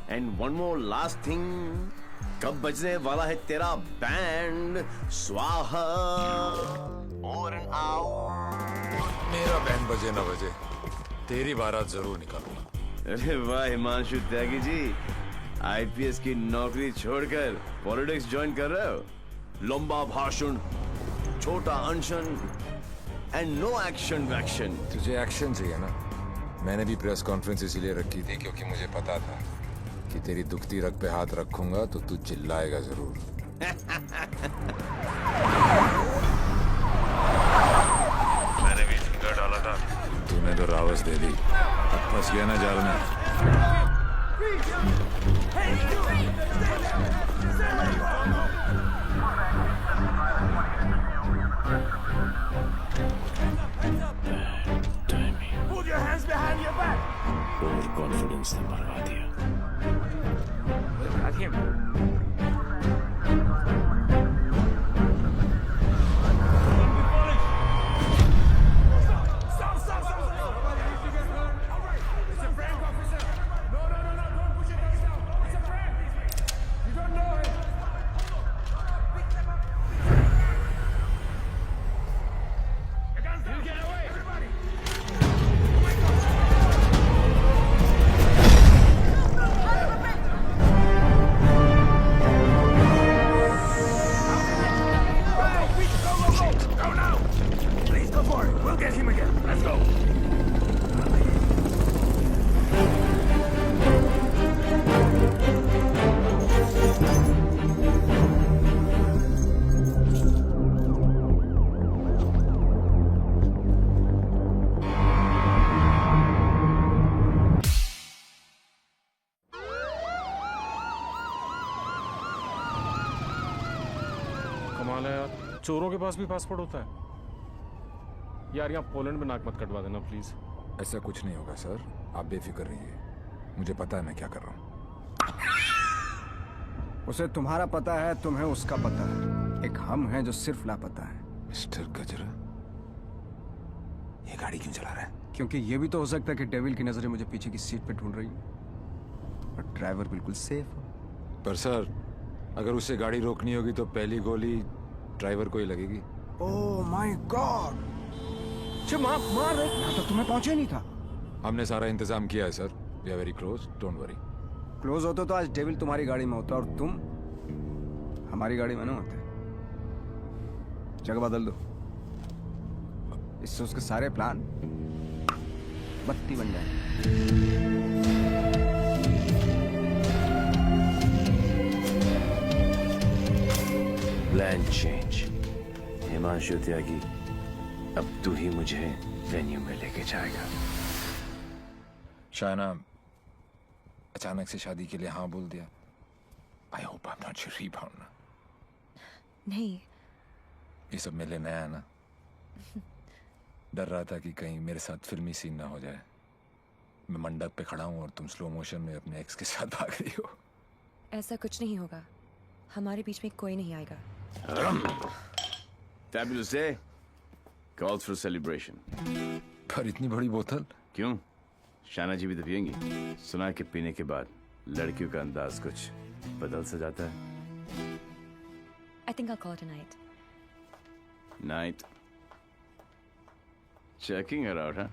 And one more last thing, कब बजने वाला है तेरा बैंड? स्वाहा और मेरा बैंड बजे ना बजे, तेरी बारात जरूर निकालूंगा। अरे वाह हिमांशु त्यागी जी, आईपीएस की नौकरी छोड़कर पॉलिटिक्स ज्वाइन कर रहे हो? लंबा भाषण, छोटा अनशन एंड नो एक्शन वैक्शन। तुझे एक्शन चाहिए ना? मैंने भी प्रेस कॉन्फ्रेंस इसीलिए रखी थी क्योंकि मुझे पता था कि तेरी दुखती रग पे हाथ रखूंगा तो तू चिल्लाएगा जरूर। मैंने भी झिंगा डाला था, तूने तो रावस दे दी। अब फंस गया ना जाल में। Put your hands behind your back. Over confidence ने मरवा दिया। चोरों के पास भी पासपोर्ट होता है? यार यहाँ पोलैंड में नाक मत कटवा देना प्लीज। ऐसा कुछ नहीं होगा सर, आप बेफिक्र रहिए, मुझे पता है मैं क्या कर रहा हूँ। उसे तुम्हारा पता है, तुम्हें उसका पता है। एक हम हैं जो सिर्फ लापता है। मिस्टर गजरा, ये गाड़ी क्यों चला रहा है? क्योंकि ये भी तो हो सकता है कि डेविल की नजरें मुझे पीछे की सीट पे ढूंढ रही हैं और ड्राइवर बिल्कुल सेफ हो। पर सर, अगर उसे गाड़ी रोकनी होगी तो पहली गोली ड्राइवर को ही लगेगी। Oh my God! मार रहे, यहाँ तो तुम्हें पहुंचे नहीं था। हमने सारा इंतजाम किया है sir, we are very close, don't worry. Close होते तो आज डेविल तुम्हारी गाड़ी में होता और तुम हमारी गाड़ी में ना होते। जगह बदल दो, इससे उसके सारे प्लान बत्ती बन जाए। Plan change. हिमांशु त्यागी, अब तू ही मुझे वेन्यू में लेके जाएगा। शायना अचानक से शादी के लिए हाँ बोल दिया। I hope I am not your rebound ना। नहीं, ये सब मेरे लिए नया है ना। डर रहा था कि कहीं मेरे साथ फिल्मी सीन ना हो जाए। मैं मंडप पे खड़ा हूँ और तुम स्लो मोशन में अपने एक्स के साथ भाग रही हो। ऐसा कुछ नहीं होगा, हमारे बीच में कोई नहीं आएगा। Fabulous day. Calls for celebration. पर इतनी बड़ी बोतल क्यों? शाना जी भी तो पियेंगी। सुना है कि पीने के बाद लड़कियों का अंदाज कुछ बदल सा जाता है। I think I'll call it a night. Night. Checking her out, huh?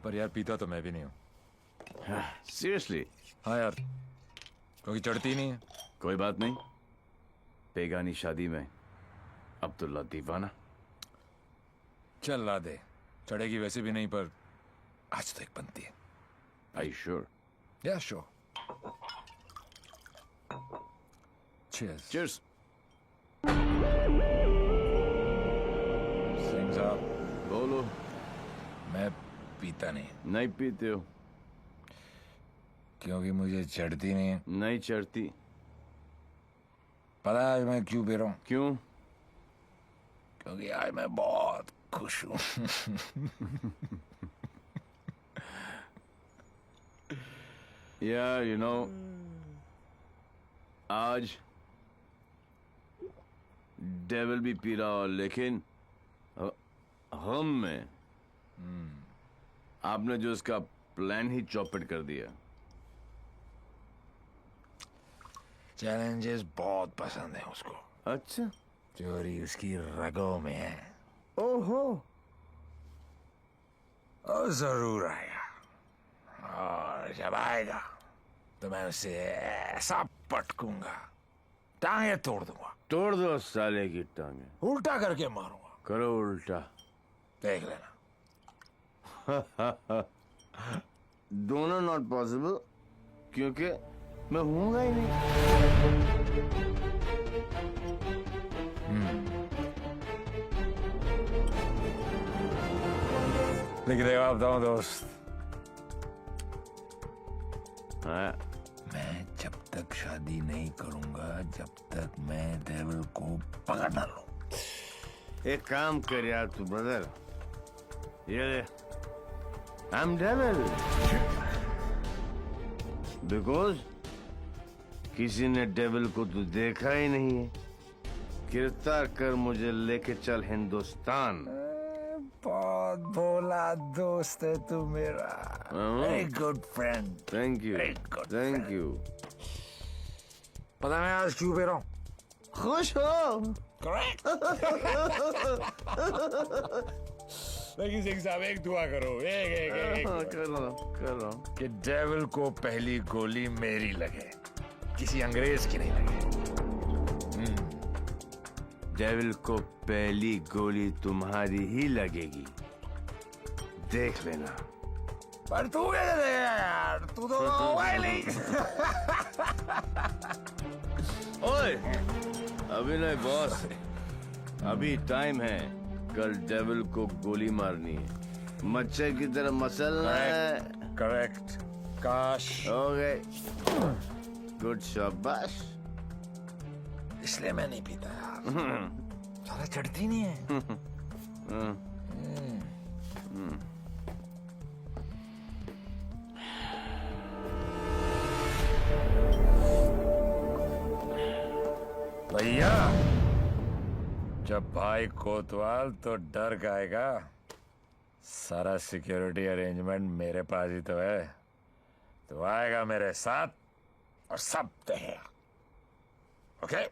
पर यार पीता तो मैं भी नहीं हूँ। Seriously? हाँ यार, क्योंकि चढ़ती नहीं है। कोई बात नहीं, बेगानी शादी में अब्दुल्ला दीवाना। चल ला दे, चढ़ेगी वैसे भी नहीं, पर आज तो एक बनती है। Are you sure? Yeah, sure. Cheers. Cheers. Singh साहब, बोलो। मैं पीता नहीं। नहीं पीते हो? क्योंकि मुझे चढ़ती नहीं है। नहीं चढ़ती। पता है मैं क्यों पी रहा हूँ? क्यों? क्योंकि आज मैं बहुत खुश हूँ। Yeah, you know, आज डेविल भी पी रहा, लेकिन हम में आपने जो इसका प्लान ही चौपट कर दिया। चैलेंजेस बहुत पसंद है उसको। अच्छा, चोरी उसकी रगों में है। ओहो, और जरूर आएगा, और जब आएगा तो मैं उसे ऐसा पटकूंगा, टांगे तोड़ दूंगा। तोड़ दो साले की टांगे। उल्टा करके मारूंगा। करो उल्टा, देख लेना। दोनों नॉट पॉसिबल, क्योंकि मैं हूंगा ही नहीं। लेकिन जवाब बताऊं दोस्त, मैं जब तक शादी नहीं करूंगा जब तक मैं डेविल को पकड़ ना लूं। एक काम कर यार तू ब्रदर, ये ले, I'm devil. Because किसी ने डेविल को तो देखा ही नहीं है। गिरफ्तार कर मुझे लेके चल हिंदुस्तान। बहुत भोला दोस्त है तू मेरा। Very good friend. Thank you, thank you. पता मैं आज क्यों पी रहा हूँ? खुश हो? करेक्ट। लेकिन सिंह साहब एक दुआ करो, एक करो कि डेविल को पहली गोली मेरी लगे, किसी अंग्रेज की नहीं लगे। डेविल को पहली गोली तुम्हारी ही लगेगी, देख लेना। पर तू कैसे देगा यार, तू तो होगा ही नहीं। ओए, अभी नहीं बॉस, अभी टाइम है। कल डेविल को गोली मारनी है, मच्छर की तरह मसलना है। करेक्ट। काश हो गए। गुड शाबाश। इसलिए मैं नहीं पीता यार। साला चढ़ती नहीं है। भैया जब भाई कोतवाल तो डर गाएगा। सारा सिक्योरिटी अरेंजमेंट मेरे पास ही तो है। तो आएगा मेरे साथ और सब देगा। Okay?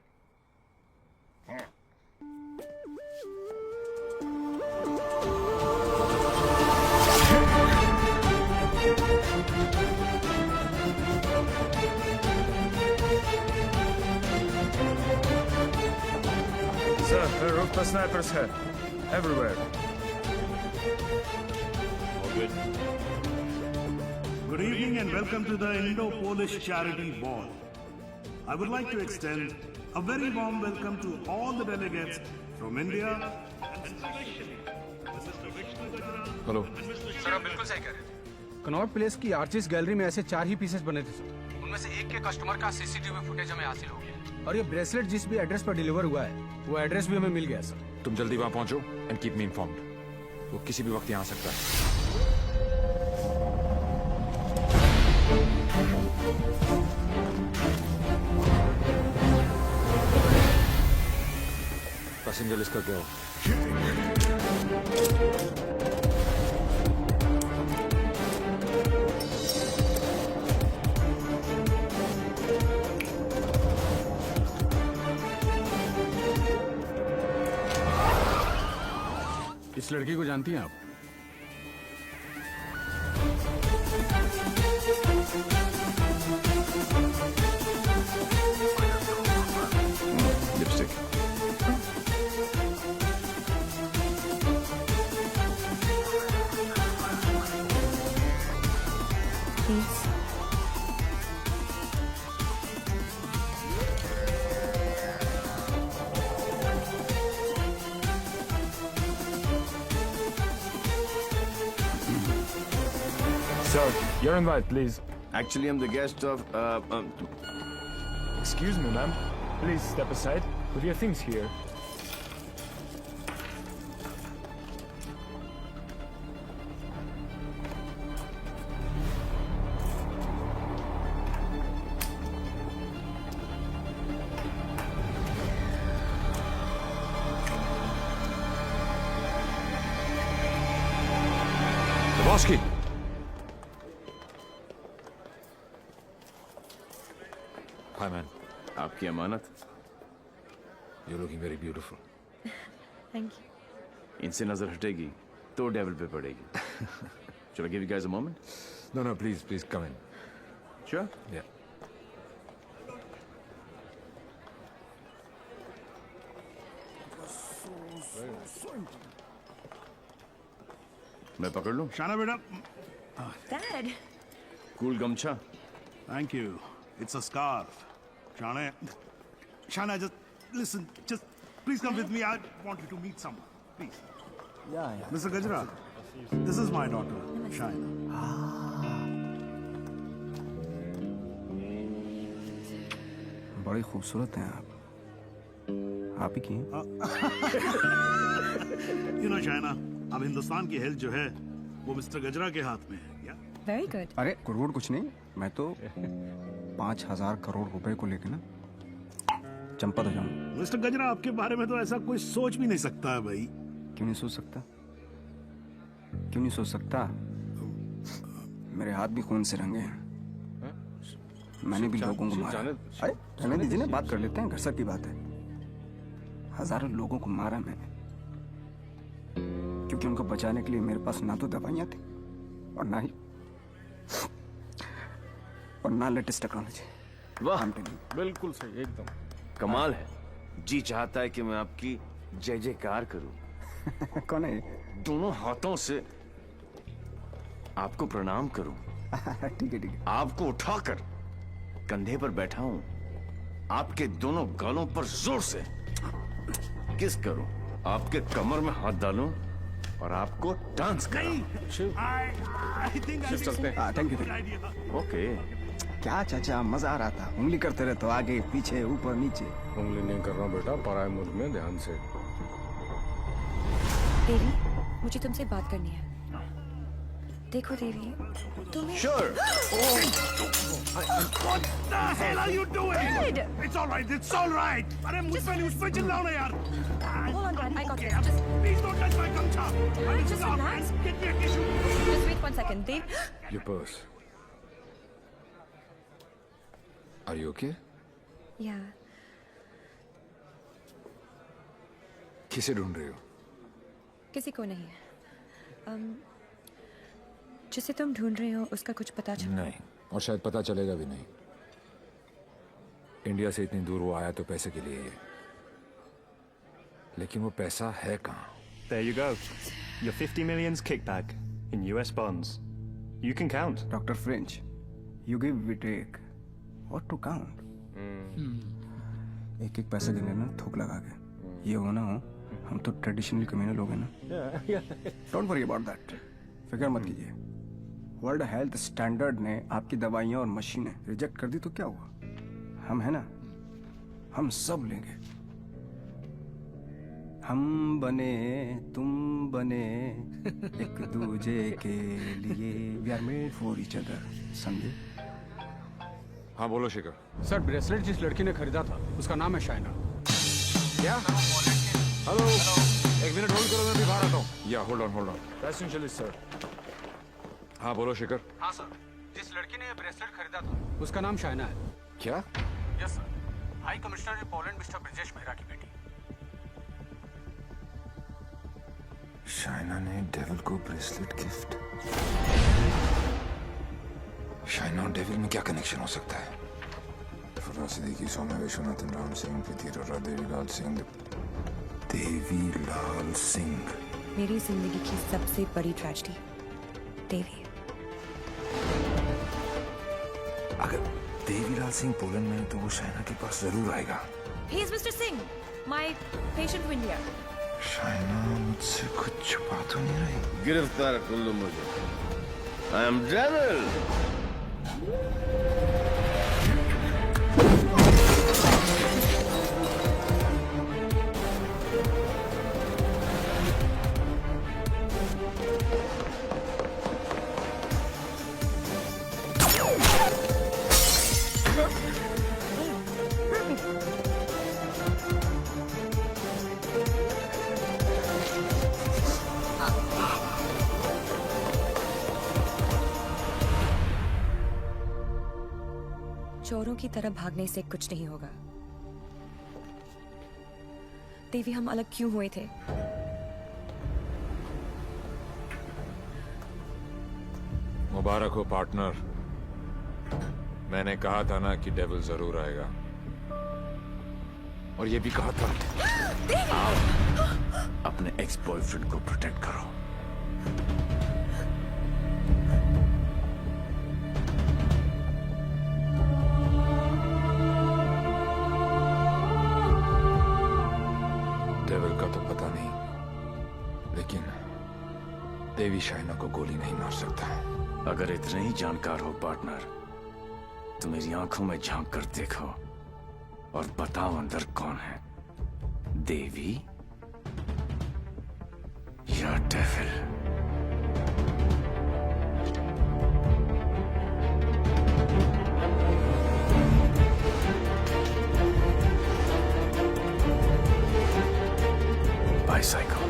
Sir, there are snipers here. Everywhere. Good evening and welcome to the Indo-Polish Charity Ball. I would like to extend a very warm welcome to all the delegates from India and especially Mr. Vishnu Gajra. Hello sir आप बिल्कुल सही कह रहे हैं। कनॉट प्लेस की आर्टिस्ट गैलरी में ऐसे 4 ही पीसेस बने थे सर। उनमें से एक के कस्टमर का सीसीटीवी फुटेज हमें हासिल हो गया और ये ब्रेसलेट जिस भी एड्रेस पर डिलीवर हुआ है वो एड्रेस भी हमें मिल गया सर। तुम जल्दी वहां पहुंचो एंड कीप मी इन्फॉर्म्ड। वो किसी भी वक्त यहाँ आ सकता है। पैसेंजर लिस्ट करके आओ। इस लड़की को जानती हैं आप? Lipstick. Sir, your invite, please. Actually, I'm the guest of. Excuse me, ma'am. Please step aside. Put your things here. Lebowski. Hi, man. आपकी अमानत। You're looking very beautiful. Thank you. इनसे नजर हटेगी तो डेविल पे पड़ेगी। Shall I give you guys a moment? No, please come in. Sure? Yeah. मैं पकड़ लूं? Shana beta. Dad. Cool गमछा। Thank you. It's a scarf. Shana, just listen. Just please come with me. I want you to meet someone. Please. Yeah. Mr. Gajra, this is my daughter, Shaina. बड़ी खूबसूरत हैं आप ही की हैं? You know, Shaina, अब हिंदुस्तान की हेल्थ जो है वो मिस्टर गजरा के हाथ में है। Yeah? Very good. अरे करोड़ कुछ नहीं, मैं तो 5,000 करोड़ रुपए को लेके ना चंपत हो जाऊंगा। मिस्टर गजरा, आपके बारे में तो ऐसा कोई सोच भी नहीं सकता है भाई। क्यों नहीं सोच सकता? क्यों नहीं सोच सकता? मेरे हाथ भी खून से रंगे हैं। मैंने भी लोगों को मारा। अरे रहने दीजिए ना, बात कर लेते हैं, घर सर की बात है। हजारों लोगों को मारा मैंने क्योंकि उनको बचाने के लिए मेरे पास ना तो दवाइयां थी और ना लेटेस्ट टेक्नोलॉजी। वाह, बिल्कुल सही, एकदम कमाल है। जी चाहता है कि मैं आपकी जय जयकार करूं। कौन है? दोनों हाथों से आपको प्रणाम करूं। ठीक है। आपको उठाकर कंधे पर बैठा हूं, आपके दोनों गालों पर जोर से किस करूं, आपके कमर में हाथ डालूं और आपको डांस कराऊं। Thank you. ओके। क्या चाचा, मजा आ रहा था। उंगली करते रहे तो आगे पीछे ऊपर नीचे। उंगली नहीं कर रहा बेटा, पराये मुल्क में ध्यान से। देवी, मुझे तुमसे बात करनी है। देखो देवी, तुम्हें Sure. What the hell are you doing? Dad! It's all right. It's all right. अरे मुझ पे चिल्लाओ ना यार. Hold on, Dad. I got Okay, this. Just, please don't touch my gamcha. I need to just stop relax. and get me a tissue. just wait 1 second. Dev, Your purse. Are you okay? yeah. किसे ढूंढ रही हो? किसी को नहीं। जिसे तुम ढूंढ रहे हो उसका कुछ पता चला? नहीं, और शायद पता चलेगा भी नहीं। इंडिया से इतनी दूर वो आया तो पैसे के लिए ही है, लेकिन वो पैसा है कहाँ? There you go. Your 50 million's kickback in US bonds. You can count. Dr. French, you give, we take. What to count? एक एक पैसे गिने ना थोक लगा के। ये हो ना हो, हम तो ट्रेडिशनली कम्युनल लोग हैं ना। Don't worry about that. फिक्र मत कीजिए। वर्ल्ड हेल्थ स्टैंडर्ड ने आपकी दवाइयाँ और मशीनें रिजेक्ट कर दी तो क्या हुआ? हम है ना, हम सब लेंगे। हम बने तुम बने एक दूजे के लिए, we are made for each other, समझे? हाँ बोलो शिखर। सर, ब्रेसलेट जिस लड़की ने खरीदा था उसका नाम है शाइना। क्या? हेलो, एक मिनट होल्ड करो, मैं अभी बाहर आता हूँ। या होल्ड ऑन। Passenger sir. हाँ बोलो शिखर। हाँ सर, जिस लड़की ने ये ब्रेसलेट खरीदा था उसका नाम शाइना है। क्या? Yes sir, high commissioner in Poland mister Brijesh Mehra की बेटी। शाइना ने डेविल को ब्रेसलेट गिफ्ट। शाइना और डेविल में क्या कनेक्शन हो सकता है? फराज सिद्दीकी, सौम्या विश्वनाथन, राम सिंह, प्रीति अरोड़ा, देवीलाल सिंह। देवीलाल सिंह मेरी जिंदगी की सबसे बड़ी ट्रेजेडी, देवी। अगर देवीलाल सिंह पोलैंड में है तो वो शाइना के पास जरूर आएगा। He is Mr. Singh, my patient to India. Shaina मुझसे कुछ छुपा तो नहीं रही? गिरफ्तार कर लो मुझे। I am devil. चोरों की तरह भागने से कुछ नहीं होगा। देवी, हम अलग क्यों हुए थे? मुबारक हो पार्टनर। मैंने कहा था ना कि डेविल जरूर आएगा, और ये भी कहा था। अपने एक्स बॉयफ्रेंड को प्रोटेक्ट करो। डेविल का तो पता नहीं, लेकिन देवी शाइना को गोली नहीं मार सकता। अगर इतने ही जानकार हो पार्टनर, तो मेरी आंखों में झांक कर देखो और बताओ अंदर कौन है, देवी या devil? Bicycle.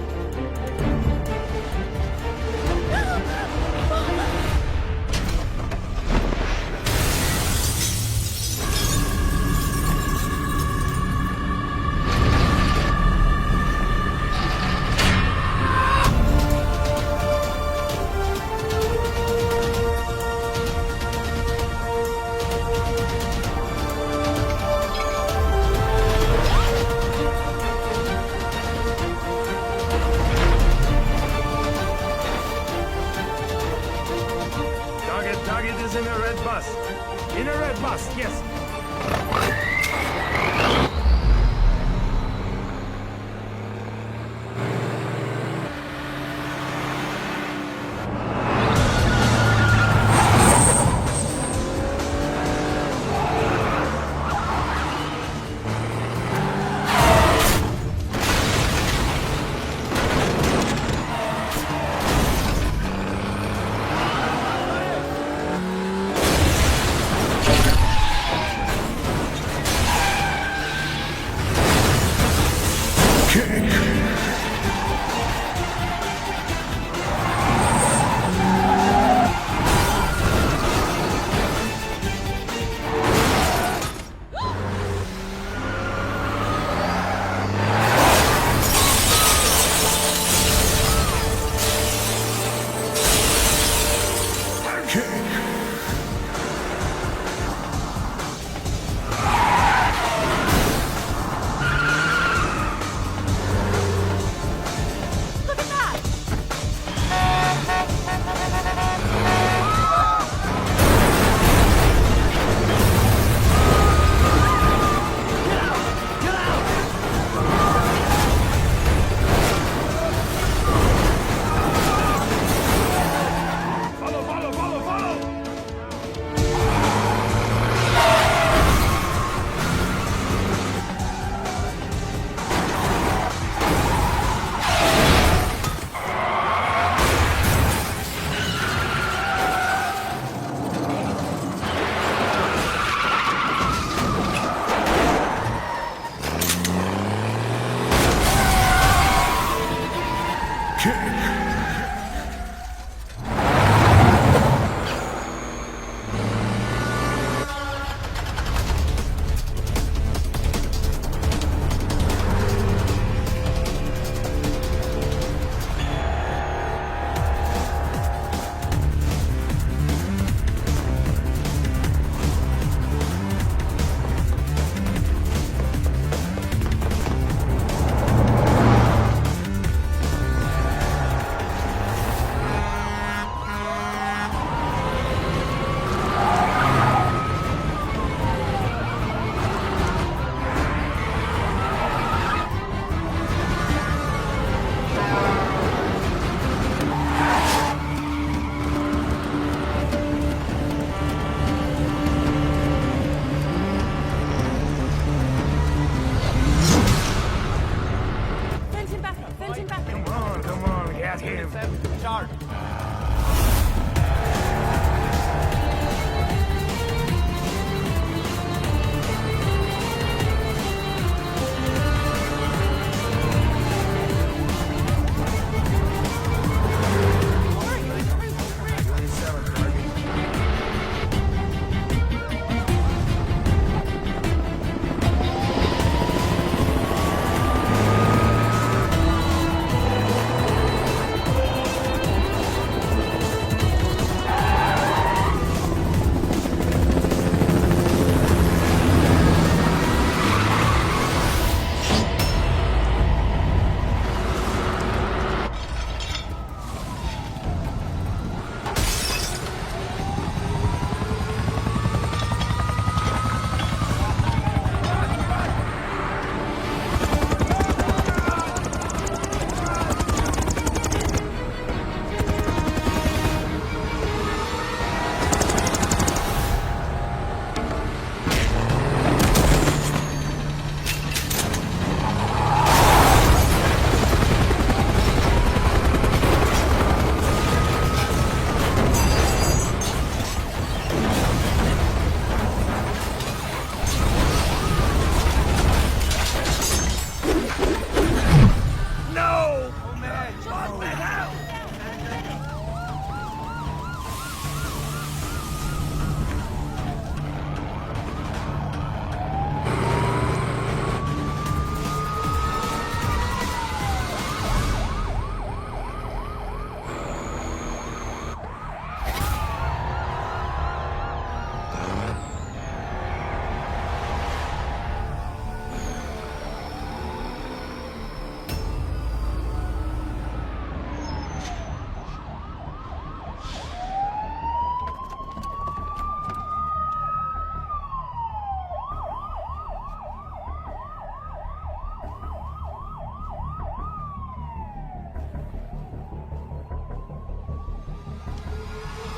Target is in a red bus. In a red bus, yes.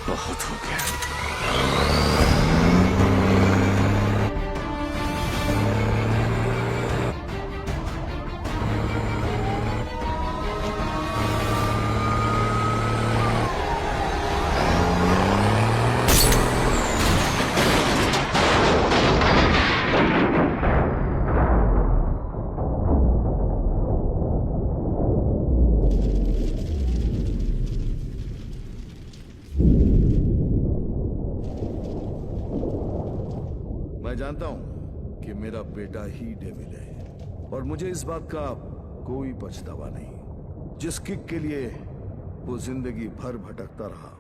बहुत हो गया। जानता हूं कि मेरा बेटा ही डेविल है और मुझे इस बात का कोई पछतावा नहीं। जिस किक के लिए वो जिंदगी भर भटकता रहा,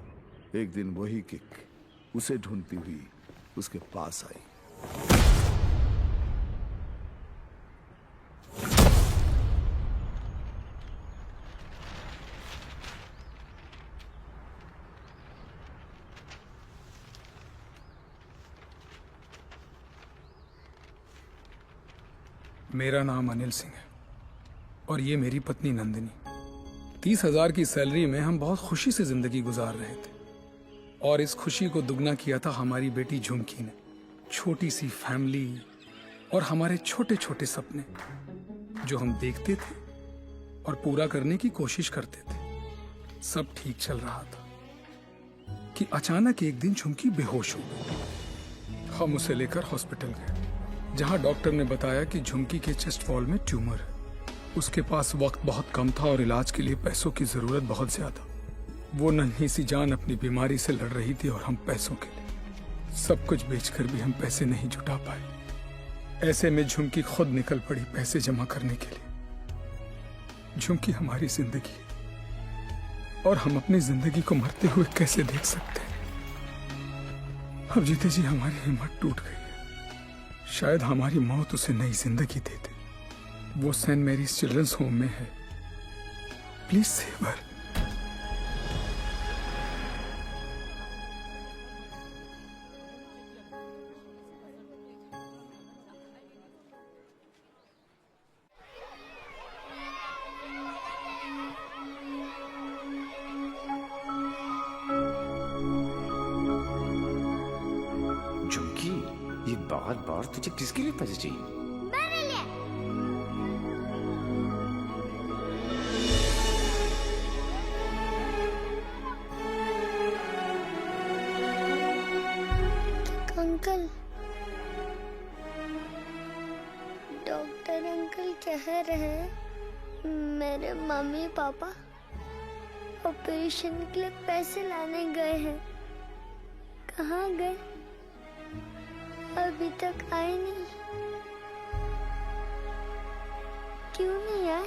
एक दिन वही किक उसे ढूंढती हुई उसके पास आई। मेरा नाम अनिल सिंह है और ये मेरी पत्नी नंदिनी। 30,000 की सैलरी में हम बहुत खुशी से जिंदगी गुजार रहे थे और इस खुशी को दुगना किया था हमारी बेटी झुमकी ने। छोटी सी फैमिली और हमारे छोटे छोटे सपने जो हम देखते थे और पूरा करने की कोशिश करते थे। सब ठीक चल रहा था कि अचानक एक दिन झुमकी बेहोश हो गई। हम उसे लेकर हॉस्पिटल गए जहां डॉक्टर ने बताया कि झुमकी के चेस्ट वॉल में ट्यूमर है। उसके पास वक्त बहुत कम था और इलाज के लिए पैसों की जरूरत बहुत ज्यादा। वो नन्ही सी जान अपनी बीमारी से लड़ रही थी और हम पैसों के लिए सब कुछ बेचकर भी हम पैसे नहीं जुटा पाए। ऐसे में झुमकी खुद निकल पड़ी पैसे जमा करने के लिए। झुमकी हमारी जिंदगी है और हम अपनी जिंदगी को मरते हुए कैसे देख सकते हैं। अब जीते जी हमारी हिम्मत टूट गई है। शायद हमारी मौत उसे नई जिंदगी दे दे। वो सेंट मैरीज चिल्ड्रंस होम में है। Please save her. झुमकी, ये बार बार तुझे किसके लिए पैसे चाहिए? अंकल, डॉक्टर अंकल कह रहे हैं मेरे मम्मी पापा ऑपरेशन के लिए पैसे लाने गए हैं। कहाँ गए? अभी तक आए नहीं। क्यों नहीं आए?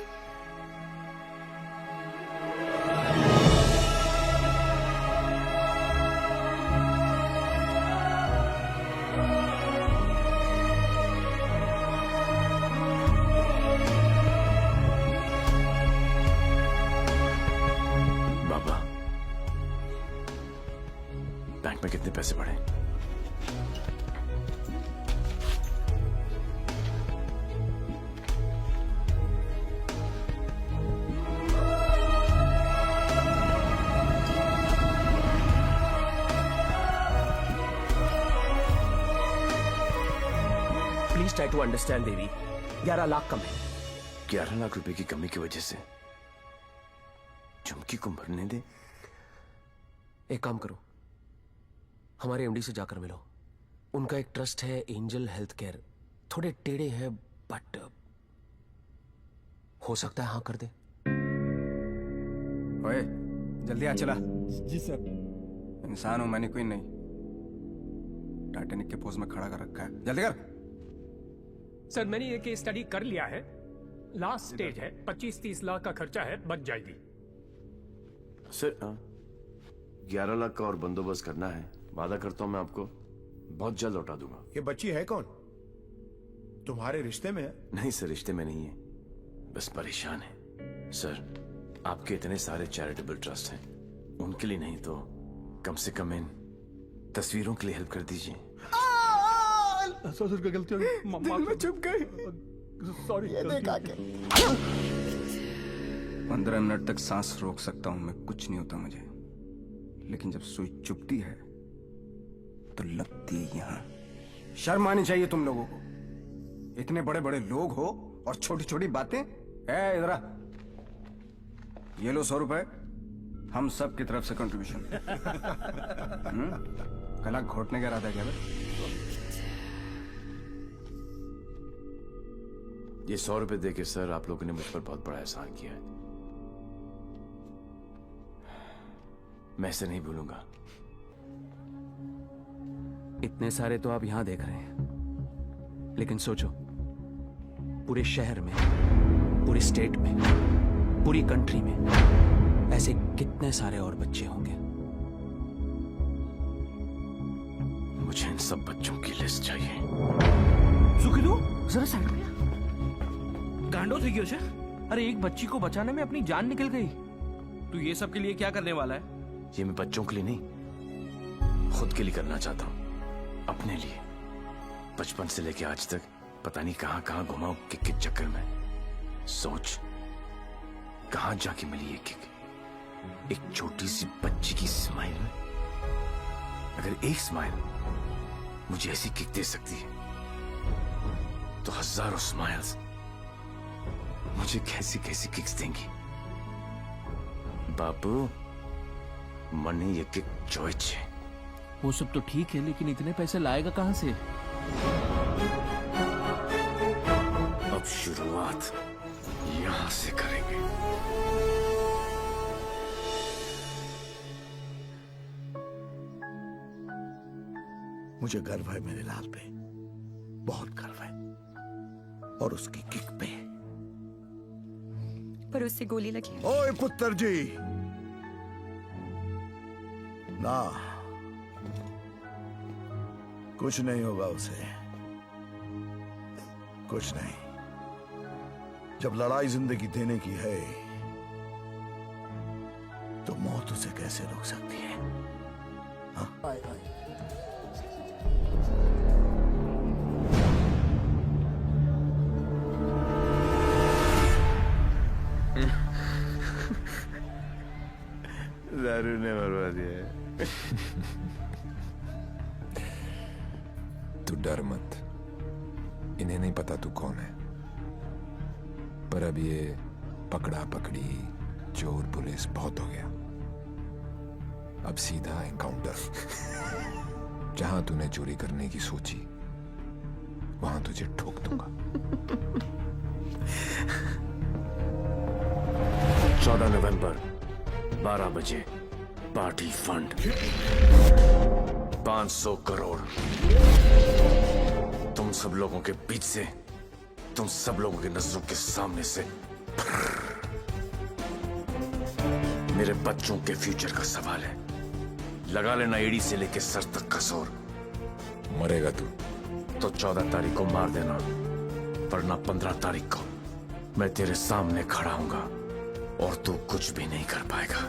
बाबा, बैंक में कितने पैसे पड़े? प्लीज ट्राई टू अंडरस्टैंड देवी। 11 लाख कम है। 11 लाख रुपए की कमी की वजह से झुमकी को मरने दे? एक काम करो, हमारे एमडी से जाकर मिलो। उनका एक ट्रस्ट है एंजल हेल्थ केयर। थोड़े टेढ़े हैं बट हो सकता है हाँ कर दे। ओए, जल्दी आ चला। जी सर। इंसान हूं मैंने, कोई नहीं। टाइटैनिक के पोज में खड़ा कर रखा है। जल्दी कर। सर मैंने ये केस स्टडी कर लिया है। लास्ट स्टेज है। 25-30 लाख का खर्चा है, बच जाएगी। सर 11 लाख का और बंदोबस्त करना है। वादा करता हूं मैं आपको बहुत जल्द लौटा दूंगा। ये बच्ची है कौन? तुम्हारे रिश्ते में है? नहीं सर, रिश्ते में नहीं है, बस परेशान है। सर आपके इतने सारे चैरिटेबल ट्रस्ट हैं, उनके लिए नहीं तो कम से कम इन तस्वीरों के लिए हेल्प कर दीजिए। ससुर का गलती हो गई, दिल में चुप गई। सॉरी। ये देखा के 15 मिनट तक सांस रोक सकता हूं मैं, कुछ नहीं होता मुझे। लेकिन जब सुई चुभती है तो लगती है यहां। शर्म आनी चाहिए तुम लोगों को। इतने बड़े बड़े लोग हो और छोटी छोटी बातें। इधर आ, ये लो 100 रुपए, हम सब की तरफ से कंट्रीब्यूशन। कला घोटने का इरादा है क्या? ये 100 रुपए देके सर आप लोगों ने मुझ पर बहुत बड़ा एहसान किया है। मैं इसे नहीं भूलूंगा। इतने सारे तो आप यहां देख रहे हैं, लेकिन सोचो, पूरे शहर में, पूरे स्टेट में, पूरी कंट्री में ऐसे कितने सारे और बच्चे होंगे। मुझे इन सब बच्चों की लिस्ट चाहिए। सुखिलू जरा साइड में गांडो થઈ ગયો છે। अरे एक बच्ची को बचाने में अपनी जान निकल गई। तू ये सब के लिए क्या करने वाला है? ये मैं बच्चों के लिए नहीं, खुद के लिए करना चाहता हूँ, अपने लिए। बचपन से लेके आज तक पता नहीं कहाँ कहाँ घुमाऊं किक के चक्कर में। सोच कहाँ जाके मिली ये किक, एक छोटी सी बच्ची की स्माइल में। अगर एक स्माइल मुझे ऐसी किक दे सकती है तो हजारों स्माइल्स मुझे कैसी कैसी किक्स देंगी। बाबू मनी ये किक चॉइस है। वो सब तो ठीक है, लेकिन इतने पैसे लाएगा कहाँ से? अब शुरुआत यहां से करेंगे। मुझे गर्व है मेरे लाल पे, बहुत गर्व है, और उसकी किक पे। पर उससे गोली लगी। ओए पुत्र जी, ना कुछ नहीं होगा उसे, कुछ नहीं। जब लड़ाई जिंदगी देने की है तो मौत उसे कैसे रोक सकती है? हाँ? दारू ने मरवा दिया। तू डर मत, इन्हें नहीं पता तू कौन है। पर अब ये पकड़ा पकड़ी, चोर पुलिस बहुत हो गया। अब सीधा एनकाउंटर। जहां तूने चोरी करने की सोची वहां तुझे ठोक दूंगा। 14 नवंबर 12 बजे पार्टी फंड 500 करोड़ तुम सब लोगों के बीच से, तुम सब लोगों के नजरों के सामने से। मेरे बच्चों के फ्यूचर का सवाल है, लगा लेना एड़ी से लेके सर तक का जोर। मरेगा तू तो 14 तारीख को मार देना, वरना 15 तारीख को मैं तेरे सामने खड़ा हूंगा और तू कुछ भी नहीं कर पाएगा।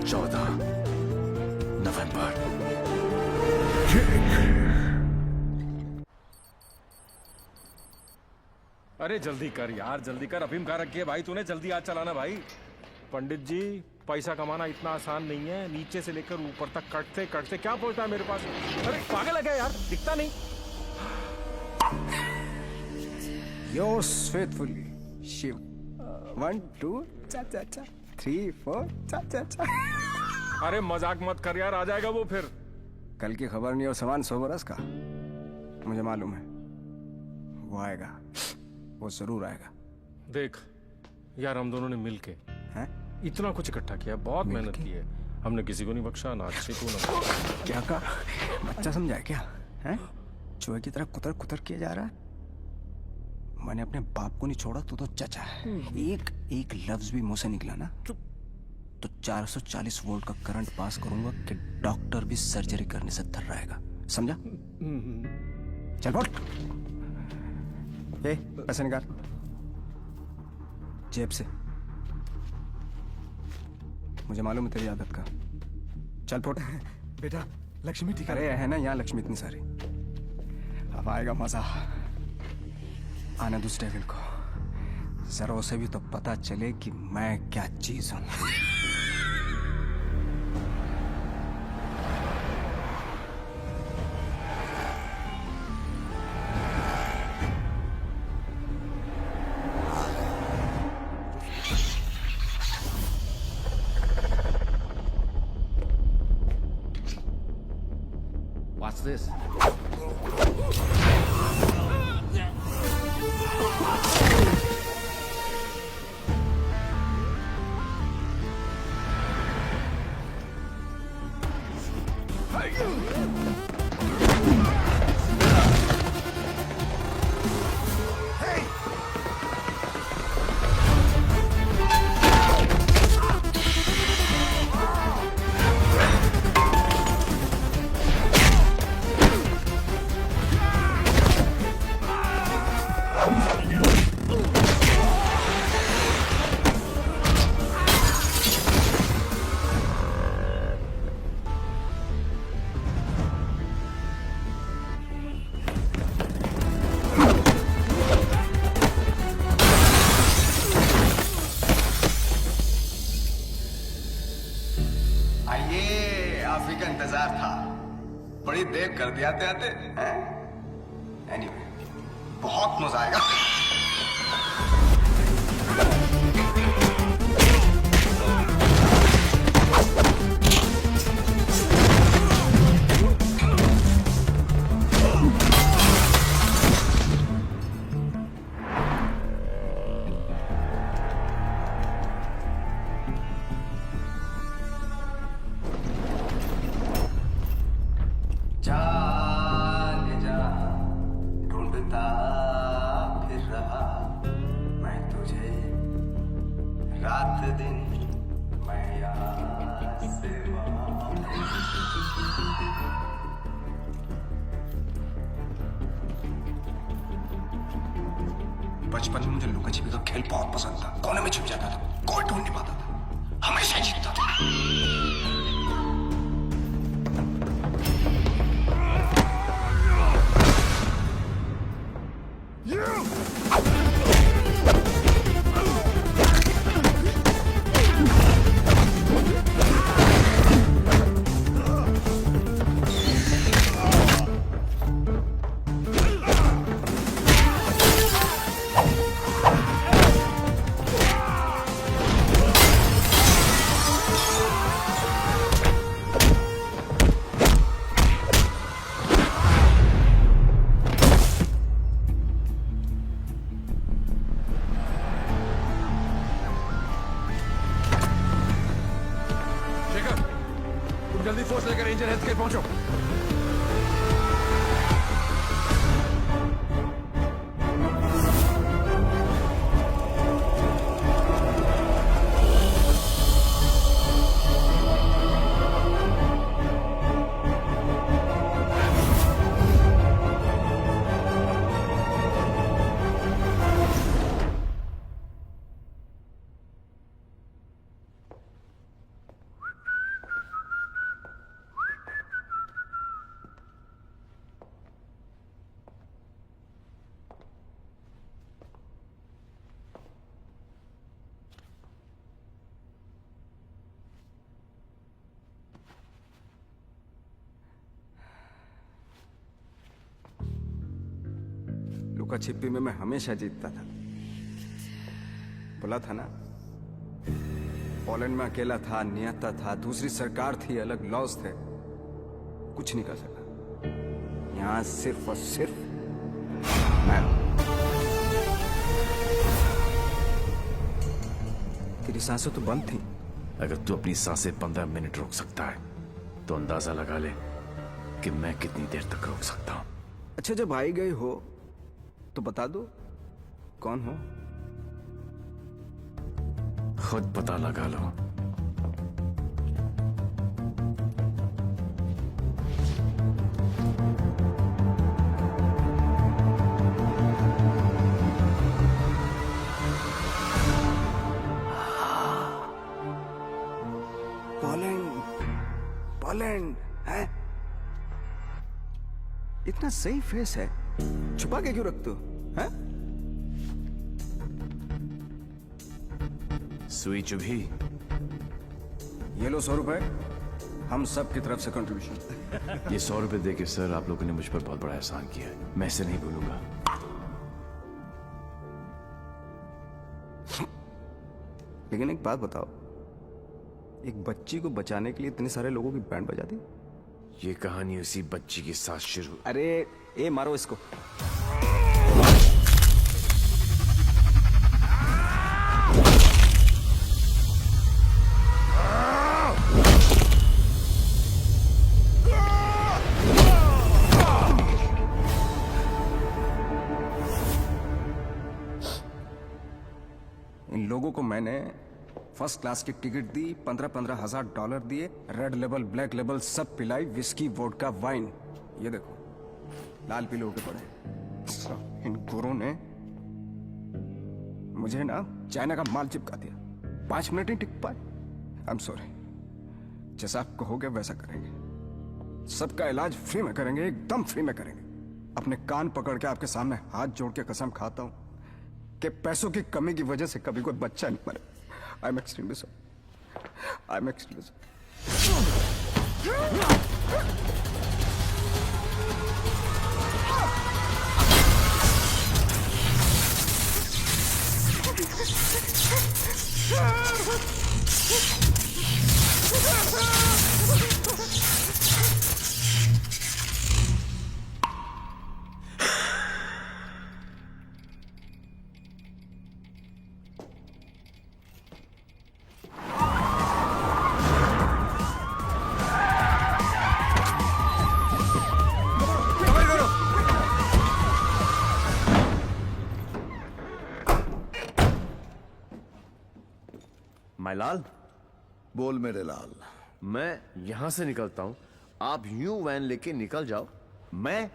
14 नवंबर। अरे जल्दी कर यार, जल्दी कर। अफीम खा रखी है भाई तूने, जल्दी आज चलाना भाई। पंडित जी, पैसा कमाना इतना आसान नहीं है। नीचे से लेकर ऊपर तक कटते कटते क्या पहुंचता है मेरे पास। अरे पागल है क्या यार, दिखता नहीं। Yours faithfully, Shiv. 1 2 चा चा चा 3 4 चा चा चा। अरे मजाक मत कर यार, आ जाएगा वो फिर। कल की खबर नहीं और सामान 100 बरस का, मुझे मालूम है वो आएगा, वो जरूर आएगा। देख यार, हम दोनों ने मिलके इतना कुछ इकट्ठा किया, बहुत मेहनत की है हमने, किसी को नहीं बख्शा, ना अच्छे को ना। क्या कहा? बच्चा समझा क्या है? चूहे की तरह कुतर कुतर किया जा रहा है। मैंने अपने बाप को नहीं छोड़ा, तो चचा है। एक लफ्ज भी मुंह से निकला ना तो 440 वोल्ट का करंट पास करूंगा कि डॉक्टर भी सर्जरी करने से थर रहेगा, समझा? चल बोल। पैसे निकाल जेब से, मुझे मालूम है तेरी आदत का। चल फोट। बेटा लक्ष्मी ठीक अरे है ना यहाँ लक्ष्मी इतनी सारी, अब आएगा मजा। आने दूस डेविल को, जरा उसे भी तो पता चले कि मैं क्या चीज हूं। What's this? थोड़ी देर कर दिया आते हैं। एनीवे, बहुत मजा आएगा। बचपन में मुझे लुका छिपी का खेल बहुत पसंद था। कोने में छिप जाता था, कोई ढूंढ नहीं पाता था, हमेशा जीतता था। जल्दी फोर्स लेकर रेंजर हेल्थ केयर पहुंचो। लुका छिपी में मैं हमेशा जीतता था। बोला था ना, पोलैंड में अकेला था, नियता था, दूसरी सरकार थी, अलग लॉज थे, कुछ नहीं कर सका। यहां सिर्फ और सिर्फ मैं। तेरी सांसें तो बंद थी। अगर तू अपनी सांसें 15 मिनट रोक सकता है तो अंदाजा लगा ले कि मैं कितनी देर तक रोक सकता हूं। अच्छा, जब आई गई हो तो बता दो कौन हो। खुद पता लगा लो। पोलैंड है? इतना सही फेस है, छुपा के क्यों रखते हो? हैं? सुई चुभी। ये लो 100 रुपए, हम सब की तरफ से कंट्रीब्यूशन। ये 100 रुपए देके सर आप लोगों ने मुझ पर बहुत बड़ा एहसान किया है, मैं इसे नहीं भूलूंगा। लेकिन एक बात बताओ, एक बच्ची को बचाने के लिए इतने सारे लोगों की बैंड बजा दी? ये कहानी उसी बच्ची के साथ शुरू। अरे ए मारो इसको। इन लोगों को मैंने फर्स्ट क्लास की टिकट दी, 15-15 हजार डॉलर दिए, रेड लेबल ब्लैक लेबल सब पिलाई, विस्की वोडका वाइन। ये देखो लाल पीले होके पड़े। इन गुरों ने मुझे ना चाइना का माल चिपका दिया, 5 मिनट ही टिक पाए। आई एम सॉरी, जैसा आप कहोगे वैसा करेंगे। सबका इलाज फ्री में करेंगे, एकदम फ्री में करेंगे। अपने कान पकड़ के आपके सामने हाथ जोड़ के कसम खाता हूं कि पैसों की कमी की वजह से कभी कोई बच्चा नहीं मरे। I am extremely sorry. I am extremely sorry. मायलाल, बोल मेरे लाल। मैं यहां से निकलता हूं, आप यूं वैन लेके निकल जाओ, मैं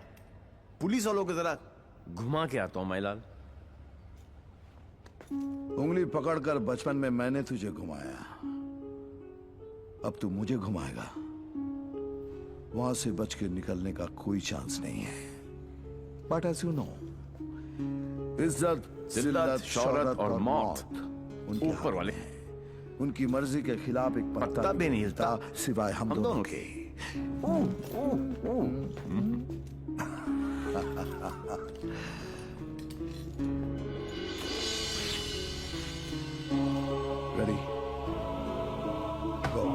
पुलिस वालों की तरह घुमा के आता हूं। मायलाल, उंगली पकड़कर बचपन में मैंने तुझे घुमाया, अब तू मुझे घुमाएगा। वहां से बच के निकलने का कोई चांस नहीं है। बट एज यू नो, इज्जत, जिल्लत, शौहरत और मौत उनके ऊपर वाले हैं। उनकी मर्जी के खिलाफ एक पत्ता भी नहीं हिलता सिवाय हम दोनों के। रेडी, गो।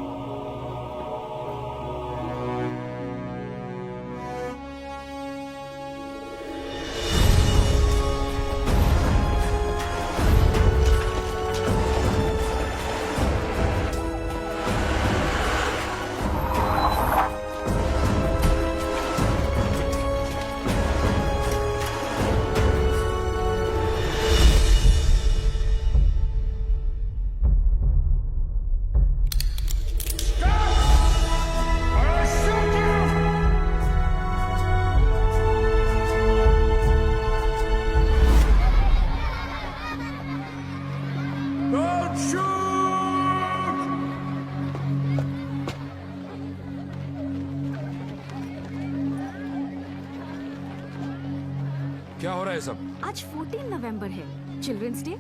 क्या हो रहा है सब? आज 14 नवंबर है, चिल्ड्रंस डे।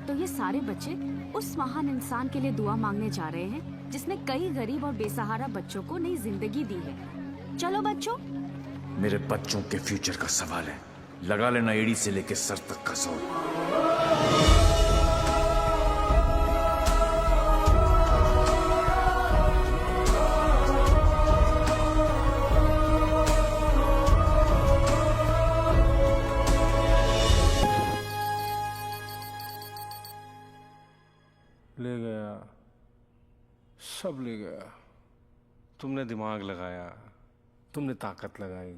तो ये सारे बच्चे उस महान इंसान के लिए दुआ मांगने जा रहे हैं जिसने कई गरीब और बेसहारा बच्चों को नई जिंदगी दी है। चलो बच्चों। मेरे बच्चों के फ्यूचर का सवाल है, लगा लेना एड़ी से लेके सर तक का जोर। ले गया, सब ले गया। तुमने दिमाग लगाया, तुमने ताकत लगाई,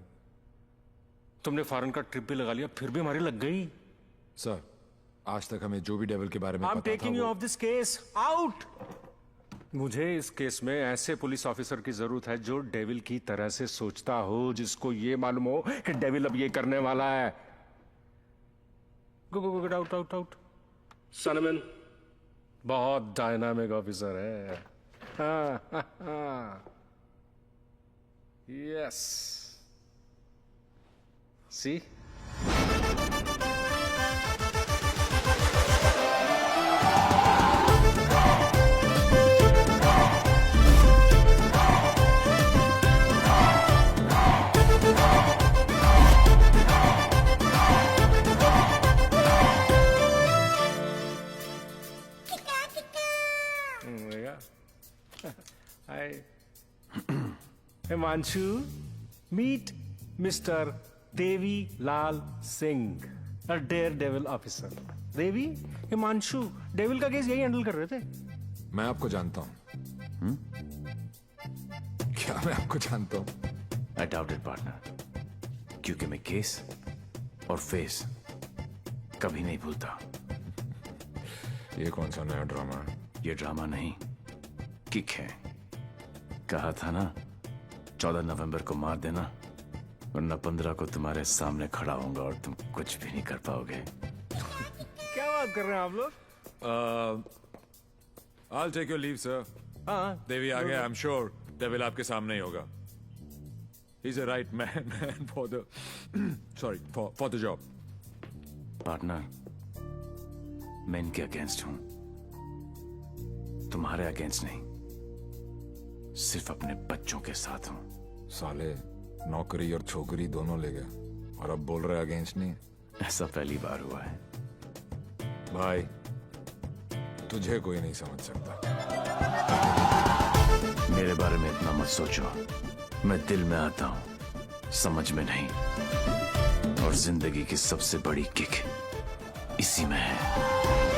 तुमने फॉरेन का ट्रिप भी लगा लिया, फिर भी हमारी लग गई। सर, आज तक हमें जो भी डेविल के बारे में I'm पता था taking you वो... off this case. Out! मुझे इस केस में ऐसे पुलिस ऑफिसर की जरूरत है जो डेविल की तरह से सोचता हो, जिसको ये मालूम हो कि डेविल अब ये करने वाला है। Go go go, out out out. सनमैन बहुत डायनामिक ऑफिसर है। Yes, see Himanshu, meet Mr. Devi Lal Singh, a daredevil officer. Devi, Himanshu, devil का केस यही हैंडल कर रहे थे। मैं आपको जानता हूं। क्या मैं आपको जानता हूं? I doubt it, partner. क्योंकि मैं केस और फेस कभी नहीं भूलता। ये कौन सा नया ड्रामा है? ये ड्रामा नहीं, किक है। कहा था ना, 14 नवंबर को मार देना, वरना 15 को तुम्हारे सामने खड़ा होऊंगा और तुम कुछ भी नहीं कर पाओगे। क्या बात कर रहे हैं आप लोग? I'll take your leave, sir. हाँ, देवी आ गया, I'm sure डेविल आपके सामने ही होगा। He's a right man for the for the job. Partner, मैं इनके अगेंस्ट हूं, तुम्हारे अगेंस्ट नहीं, सिर्फ अपने बच्चों के साथ हूं। साले नौकरी और छोकरी दोनों ले गए और अब बोल रहे अगेंस्ट नहीं। ऐसा पहली बार हुआ है। भाई, तुझे कोई नहीं समझ सकता। मेरे बारे में इतना मत सोचो, मैं दिल में आता हूं, समझ में नहीं। और जिंदगी की सबसे बड़ी किक इसी में है।